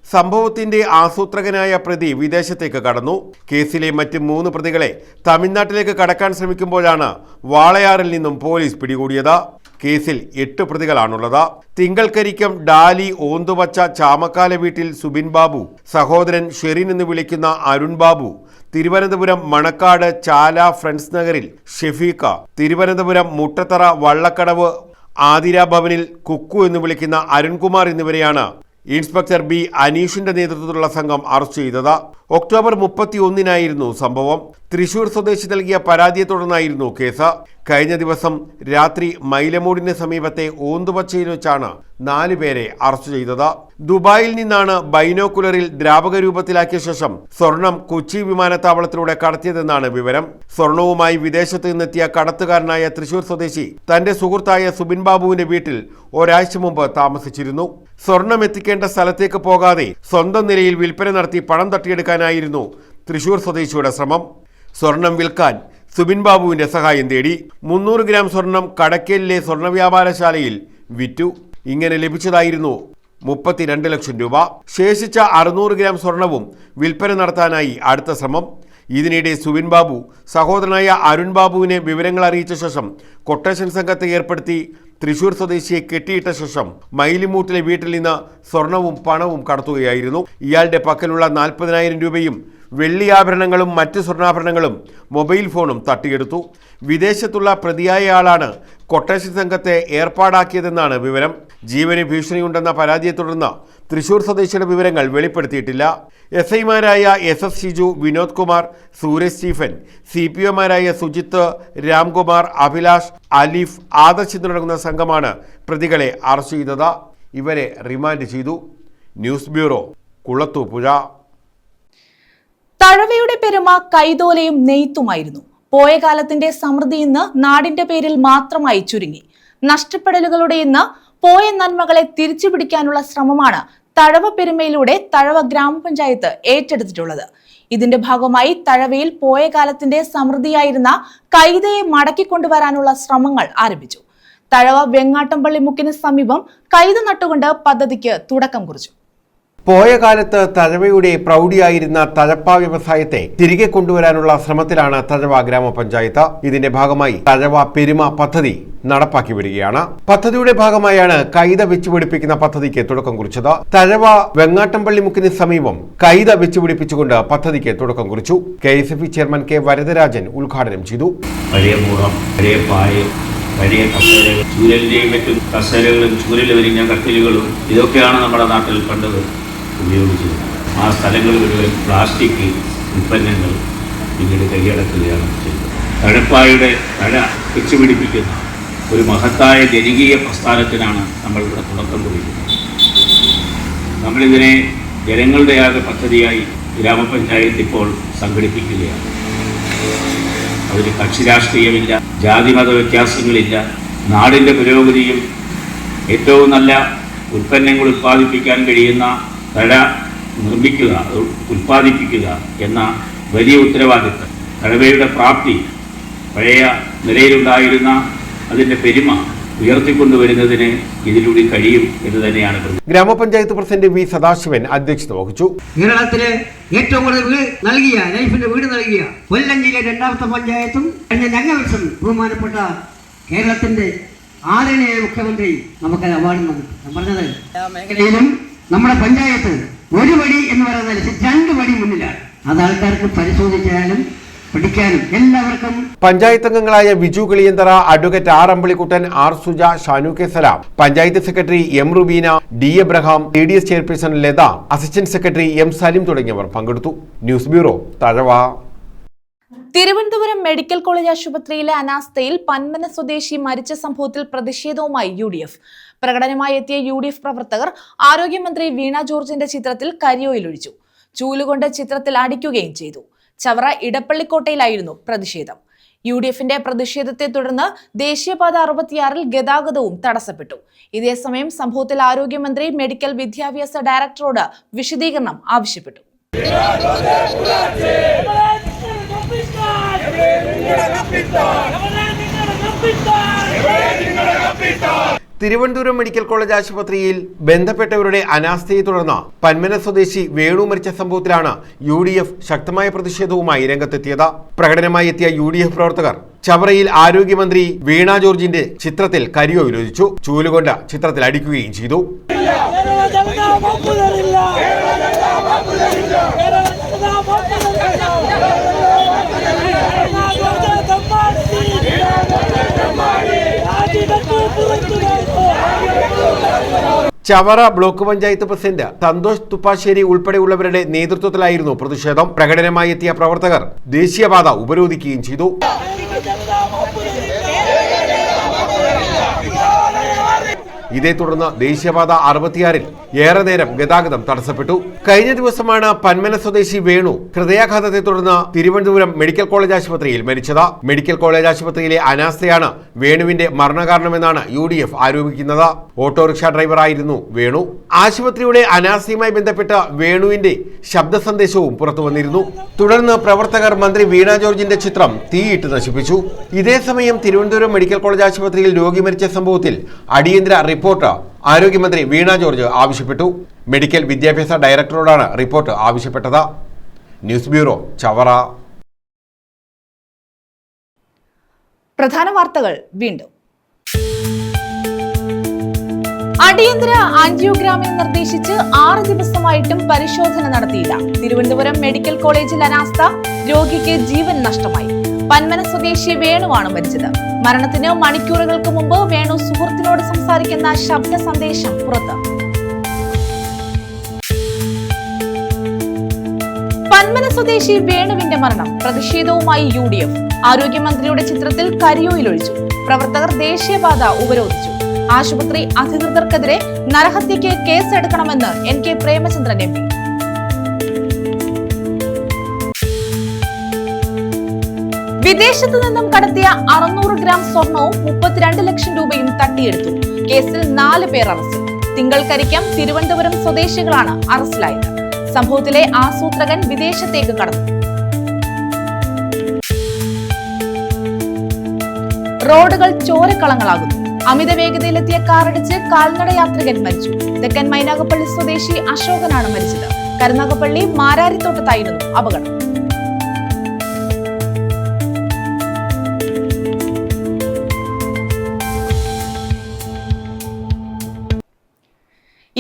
സംഭവത്തിന്റെ ആസൂത്രകനായ പ്രതി വിദേശത്തേക്ക് കടന്നു. കേസിലെ മറ്റ് 3 പ്രതികളെ തമിഴ്നാട്ടിലേക്ക് കടക്കാൻ ശ്രമിക്കുമ്പോഴാണ് വാളയാറിൽ നിന്നും പോലീസ് പിടികൂടിയത്. കേസിൽ 8 പ്രതികളാണുള്ളത്. തിങ്കൾക്കരിക്കം ഡാലി ഓന്തുവച്ച ചാമക്കാല വീട്ടിൽ സുബിൻ ബാബു, സഹോദരൻ ഷെറിൻ എന്ന് വിളിക്കുന്ന അരുൺ ബാബു, തിരുവനന്തപുരം മണക്കാട് ചാല ഫ്രണ്ട്സ് നഗറിൽ ഷെഫീഖ, തിരുവനന്തപുരം മുട്ടത്തറ വള്ളക്കടവ് ആതിര ഭവനിൽ കുക്കു എന്ന് വിളിക്കുന്ന അരുൺകുമാർ എന്നിവരെയാണ് ഇൻസ്പെക്ടർ ബി അനീഷിന്റെ നേതൃത്വത്തിലുള്ള സംഘം അറസ്റ്റ് ചെയ്തത്. ഒക്ടോബർ 31-നായിരുന്നു സംഭവം. തൃശൂർ സ്വദേശി നൽകിയ പരാതിയെ തുടർന്നായിരുന്നു കേസ്. കഴിഞ്ഞ ദിവസം രാത്രി മൈലമൂടിന് സമീപത്തെ ഓന്തുപച്ചയിൽ വെച്ചാണ് 4 പേരെ അറസ്റ്റ് ചെയ്തത്. ദുബായിൽ നിന്നാണ് ബൈനോക്കുലറിൽ ദ്രാവക രൂപത്തിലാക്കിയ ശേഷം സ്വർണം കൊച്ചി വിമാനത്താവളത്തിലൂടെ കടത്തിയതെന്നാണ് വിവരം. സ്വർണവുമായി വിദേശത്ത് നിന്നെത്തിയ കടത്തുകാരനായ തൃശൂർ സ്വദേശി തന്റെ സുഹൃത്തായ സുബിൻ ബാബുവിന്റെ വീട്ടിൽ ഒരാഴ്ച മുമ്പ് താമസിച്ചിരുന്നു. സ്വർണം എത്തിക്കേണ്ട സ്ഥലത്തേക്ക് പോകാതെ സ്വന്തം നിലയിൽ വിൽപ്പന നടത്തി പണം തട്ടിയെടുക്കാനായിരുന്നു തൃശൂർ സ്വദേശിയുടെ ശ്രമം. സ്വർണം വിൽക്കാൻ സുബിൻ ബാബുവിന്റെ സഹായം തേടി. 300 ഗ്രാം സ്വർണം കടക്കലിലെ സ്വർണ്ണ വ്യാപാരശാലയിൽ വിറ്റു. ഇങ്ങനെ ലഭിച്ചതായിരുന്നു 32 ലക്ഷം രൂപ. ശേഷിച്ച 600 ഗ്രാം സ്വർണവും വിൽപ്പന നടത്താനായി അടുത്ത ശ്രമം. ഇതിനിടെ സുബിൻ ബാബു സഹോദരനായ അരുൺ ബാബുവിനെ വിവരങ്ങൾ അറിയിച്ച ശേഷം കൊട്ടേഷൻ സംഘത്തെ ഏർപ്പെടുത്തി തൃശൂർ സ്വദേശിയെ കെട്ടിയിട്ട ശേഷം മൈലിമൂട്ടിലെ വീട്ടിൽ നിന്ന് സ്വർണവും പണവും കടത്തുകയായിരുന്നു. ഇയാളുടെ പക്കലുള്ള 40,000 രൂപയും വെള്ളിയാഭരണങ്ങളും മറ്റ് സ്വർണ്ണാഭരണങ്ങളും മൊബൈൽ ഫോണും തട്ടിയെടുത്തു. വിദേശത്തുള്ള പ്രതിയായ ആളാണ് കൊട്ടേഷൻ സംഘത്തെ ഏർപ്പാടാക്കിയതെന്നാണ് വിവരം. ജീവന് ഭീഷണിയുണ്ടെന്ന പരാതിയെ തുടർന്ന് തൃശൂർ സ്വദേശിയുടെ വിവരങ്ങൾ വെളിപ്പെടുത്തിയിട്ടില്ല. SI-മാരായ SS ഷിജു, വിനോദ് കുമാർ, സൂരജ് സ്റ്റീഫൻ, CPO-മാരായ സുജിത്ത്, രാംകുമാർ, അഭിലാഷ്, അലീഫ്, ആദർശ് തുടങ്ങുന്ന സംഘമാണ് പ്രതികളെ അറസ്റ്റ് ചെയ്തത്. ഇവരെ റിമാൻഡ് ചെയ്തു. News bureau, Kulathupuzha. തഴവയുടെ പെരുമ കൈതോലയും നെയ്ത്തുമായിരുന്നു. പോയ കാലത്തിന്റെ സമൃദ്ധി ഇന്ന് നാടിന്റെ പേരിൽ മാത്രമായി ചുരുങ്ങി. നഷ്ടപ്പെടലുകളുടെ ഇന്ന് പോയ നന്മകളെ തിരിച്ചുപിടിക്കാനുള്ള ശ്രമമാണ് തഴവ പെരുമയിലൂടെ തഴവ ഗ്രാമപഞ്ചായത്ത് ഏറ്റെടുത്തിട്ടുള്ളത്. ഇതിന്റെ ഭാഗമായി തഴവയിൽ പോയ കാലത്തിന്റെ സമൃദ്ധിയായിരുന്ന കൈതയെ മടക്കിക്കൊണ്ടുവരാനുള്ള ശ്രമങ്ങൾ ആരംഭിച്ചു. തഴവ വെങ്ങാട്ടംപള്ളി മുക്കിന് സമീപം കൈത നട്ടുകൊണ്ട് പദ്ധതിക്ക് തുടക്കം കുറിച്ചു. പോയ കാലത്ത് തഴവയുടെ പ്രൗഢിയായിരുന്ന തഴപ്പ വ്യവസായത്തെ തിരികെ കൊണ്ടുവരാനുള്ള ശ്രമത്തിലാണ് തഴവ ഗ്രാമപഞ്ചായത്ത്. ഇതിന്റെ ഭാഗമായി തഴവ പെരുമ പദ്ധതി നടപ്പാക്കി വരികയാണ്. പദ്ധതിയുടെ ഭാഗമായാണ് കൈത വെച്ചുപിടിപ്പിക്കുന്ന പദ്ധതിക്ക് തുടക്കം കുറിച്ചത്. തഴവ വെങ്ങാട്ടംപള്ളി മുക്കിന് സമീപം കൈത വെച്ചുപിടിപ്പിച്ചുകൊണ്ട് പദ്ധതിക്ക് തുടക്കം കുറിച്ചു. KSFE chairman K. വരദരാജൻ ഉദ്ഘാടനം ചെയ്തു. പഴയ മൂളം, പഴയ പായ, പഴയ കസേരകൾ, ചൂരലിന്റെയും മറ്റും കസേരകളും ചൂരൽ വരിഞ്ഞ കട്ടിലുകളും ഇതൊക്കെയാണ് നമ്മുടെ നാട്ടിൽ പണ്ടത് ഉപയോഗിച്ചത്. ആ സ്ഥലങ്ങളിൽ മുഴുവൻ പ്ലാസ്റ്റിക് ഉൽപ്പന്നങ്ങൾ പിന്നീട് കൈയടക്കുകയാണ് ചെയ്തത്. തഴപ്പായുടെ തഴ വെച്ചുപിടിപ്പിക്കുന്ന ഒരു മഹത്തായ ജനകീയ പ്രസ്ഥാനത്തിനാണ് നമ്മളിവിടെ തുടക്കം കുറിക്കുന്നത്. നമ്മളിതിനെ ജനങ്ങളുടെ ആകെ പദ്ധതിയായി ഗ്രാമപഞ്ചായത്ത് ഇപ്പോൾ സംഘടിപ്പിക്കുകയാണ്. അതിൽ കക്ഷി രാഷ്ട്രീയമില്ല, ജാതിമത വ്യത്യാസങ്ങളില്ല. നാടിൻ്റെ പുരോഗതിയും ഏറ്റവും നല്ല ഉൽപ്പന്നങ്ങൾ ഉൽപ്പാദിപ്പിക്കാൻ കഴിയുന്ന തഴ നിർമ്മിക്കുക, ഉൽപ്പാദിപ്പിക്കുക എന്ന വലിയ ഉത്തരവാദിത്തം, തഴവയുടെ പ്രാപ്തി, പഴയ നിലയിലുണ്ടായിരുന്ന അതിൻ്റെ പെരുമ ഉയർത്തിക്കൊണ്ടുവരുന്നതിന് ഇതിലൂടെ കഴിയും എന്ന് തന്നെയാണ്. ഗ്രാമപഞ്ചായത്ത് പ്രസിഡന്റ് V. സദാശിവൻ അധ്യക്ഷത വഹിച്ചു. കേരളത്തിലെ ഏറ്റവും കൂടുതൽ നൽകിയ ലൈഫിന്റെ വീട് നൽകിയ കൊല്ലം ജില്ലയിലെ 2ാമത്തെ പഞ്ചായത്തും കഴിഞ്ഞ വർഷം ബഹുമാനപ്പെട്ട കേരളത്തിന്റെ ആദരണീയ മുഖ്യമന്ത്രി നമുക്കത് അവാർഡ് നൽകും. ഞാൻ പറഞ്ഞത് എല്ലാ മേഖലയിലും നമ്മുടെ പഞ്ചായത്ത് ഒരു വടി എന്ന് പറയുന്നത് 2 വടി മുന്നിലാണ്. അത് ആൾക്കാർക്ക് പരിശോധിക്കാനും പഠിക്കാനും എല്ലാവർക്കും. പഞ്ചായത്ത് അംഗങ്ങളായ Viju Kiliyanthara, advocate R Ambalikuttan, R Suja, Shanu K Salam, panchayat secretary M Rubeena, D Abraham, TDS chairperson Latha, assistant secretary M Salim തുടങ്ങിയവർ പങ്കെടുത്തു. News bureau, Thazhava. Thiruvananthapuram medical college ആശുപത്രിയിലെ അനാസ്ഥയിൽ പന്മന സ്വദേശി മരിച്ച സംഭവത്തിൽ പ്രതിഷേധവുമായി UDF. പ്രകടനമായി എത്തിയ UDF പ്രവർത്തകർ ആരോഗ്യമന്ത്രി വീണ ജോർജിന്റെ ചിത്രത്തിൽ കരിയോയിലൊഴിച്ചു. ചൂലുകൊണ്ട് ചിത്രത്തിൽ അടിക്കുകയും ചെയ്തു. ചവറ ഇടപ്പള്ളിക്കോട്ടയിലായിരുന്നു പ്രതിഷേധം. UDFന്റെ പ്രതിഷേധത്തെ തുടർന്ന് ദേശീയപാത 66-ൽ ഗതാഗതവും തടസ്സപ്പെട്ടു. ഇതേസമയം സംഭവത്തിൽ ആരോഗ്യമന്ത്രി മെഡിക്കൽ വിദ്യാഭ്യാസ ഡയറക്ടറോട് വിശദീകരണം ആവശ്യപ്പെട്ടു. തിരുവനന്തപുരം മെഡിക്കൽ കോളേജ് ആശുപത്രിയിൽ ബന്ധപ്പെട്ടവരുടെ അനാസ്ഥയെ തുടർന്ന് പന്മന സ്വദേശി വേണു മരിച്ച സംഭവത്തിലാണ് UDF ശക്തമായ പ്രതിഷേധവുമായി രംഗത്തെത്തിയത്. പ്രകടനമായി എത്തിയ UDF പ്രവർത്തകർ ചവറയിൽ ആരോഗ്യമന്ത്രി വീണ ജോർജിന്റെ ചിത്രത്തിൽ കരിയോയിലൊഴിച്ചു. ചൂലുകൊണ്ട് ചിത്രത്തിൽ അടിക്കുകയും ചെയ്തു. ചവറ ബ്ലോക്ക് പഞ്ചായത്ത് പ്രസിഡന്റ് സന്തോഷ് തുപ്പാശ്ശേരി ഉൾപ്പെടെയുള്ളവരുടെ നേതൃത്വത്തിലായിരുന്നു പ്രതിഷേധം. പ്രകടനമായി എത്തിയ പ്രവർത്തകർ ദേശീയപാത ഉപരോധിക്കുകയും ചെയ്തു. ഇതേ തുടർന്ന് ദേശീയപാത 66-ൽ ഏറെ നേരം ഗതാഗതം തടസ്സപ്പെട്ടു. കഴിഞ്ഞ ദിവസമാണ് പന്മന സ്വദേശി വേണു ഹൃദയാഘാതത്തെ തുടർന്ന് തിരുവനന്തപുരം മെഡിക്കൽ കോളേജ് ആശുപത്രിയിൽ മരിച്ചത്. മെഡിക്കൽ കോളേജ് ആശുപത്രിയിലെ അനാസ്ഥയാണ് വേണുവിന്റെ മരണകാരണമെന്നാണ് UDF ആരോപിക്കുന്നത്. ഓട്ടോറിക്ഷ ഡ്രൈവറായിരുന്നു വേണു. ആശുപത്രിയുടെ അനാസ്ഥയുമായി ബന്ധപ്പെട്ട് വേണുവിന്റെ ശബ്ദ സന്ദേശവും പുറത്തു വന്നിരുന്നു. തുടർന്ന് പ്രവർത്തകർ മന്ത്രി വീണ ജോർജിന്റെ ചിത്രം തീയിട്ട് നശിപ്പിച്ചു. ഇതേസമയം തിരുവനന്തപുരം മെഡിക്കൽ കോളേജ് ആശുപത്രിയിൽ രോഗി മരിച്ച സംഭവത്തിൽ അടിയന്തര റിപ്പോർട്ട് ആരോഗ്യമന്ത്രി വീണ ജോർജ് ആവശ്യപ്പെട്ടു. മെഡിക്കൽ വിദ്യാഭ്യാസ ഡയറക്ടറോടാണ് റിപ്പോർട്ട് ആവശ്യപ്പെട്ടത്. News bureau, Chavara. പ്രധാന വാർത്തകൾ വീണ്ടും. അടിയന്തര ആൻജിയോഗ്രാമിന് നിർദ്ദേശിച്ച് 6 ദിവസമായിട്ടും പരിശോധന നടത്തിയില്ല. തിരുവനന്തപുരം മെഡിക്കൽ കോളേജിൽ അനാസ്ഥ, രോഗിക്ക് ജീവൻ നഷ്ടമായി. പന്മന സ്വദേശി വേണുവാണ് മരിച്ചത്. മരണത്തിന് മണിക്കൂറുകൾക്ക് മുമ്പ് വേണു സുഹൃത്തിനോട് സംസാരിക്കുന്ന ശബ്ദ സന്ദേശം പുറത്ത്. പന്മന സ്വദേശി വേണുവിന്റെ മരണം പ്രതിഷേധവുമായി UDF. ആരോഗ്യമന്ത്രിയുടെ ചിത്രത്തിൽ കരിയോയിലൊഴിച്ചു. പ്രവർത്തകർ ദേശീയപാത ഉപരോധിച്ചു. ആശുപത്രി അധികൃതർക്കെതിരെ നരഹത്യക്ക് കേസെടുക്കണമെന്ന് NK പ്രേമചന്ദ്രൻ MP. വിദേശത്തു നിന്നും കടത്തിയ 600 ഗ്രാം സ്വർണവും 32 ലക്ഷം രൂപയും തട്ടിയെടുത്തു. കേസിൽ 4 പേർ അറസ്റ്റിൽ. തിങ്കൾക്കരിക്കം, തിരുവനന്തപുരം സ്വദേശികളാണ് അറസ്റ്റിലായത്. സംഭവത്തിലെ ആസൂത്രകൻ വിദേശത്തേക്ക് കടന്നു. റോഡുകൾ ചോരക്കളങ്ങളാകുന്നു. അമിത വേഗതയിലെത്തിയ കാറിടിച്ച് കാൽനട യാത്രികൻ മരിച്ചു. തെക്കൻ മൈനാഗപ്പള്ളി സ്വദേശി അശോകനാണ് മരിച്ചത്. കരുനാഗപ്പള്ളി മാരാരിത്തോട്ടത്തായിരുന്നു അപകടം.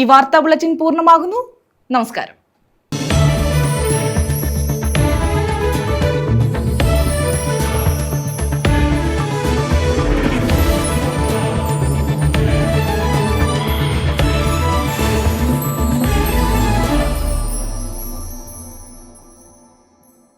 ഈ വാർത്താ ബുള്ളറ്റിൻ പൂർണ്ണമാകുന്നു. നമസ്കാരം.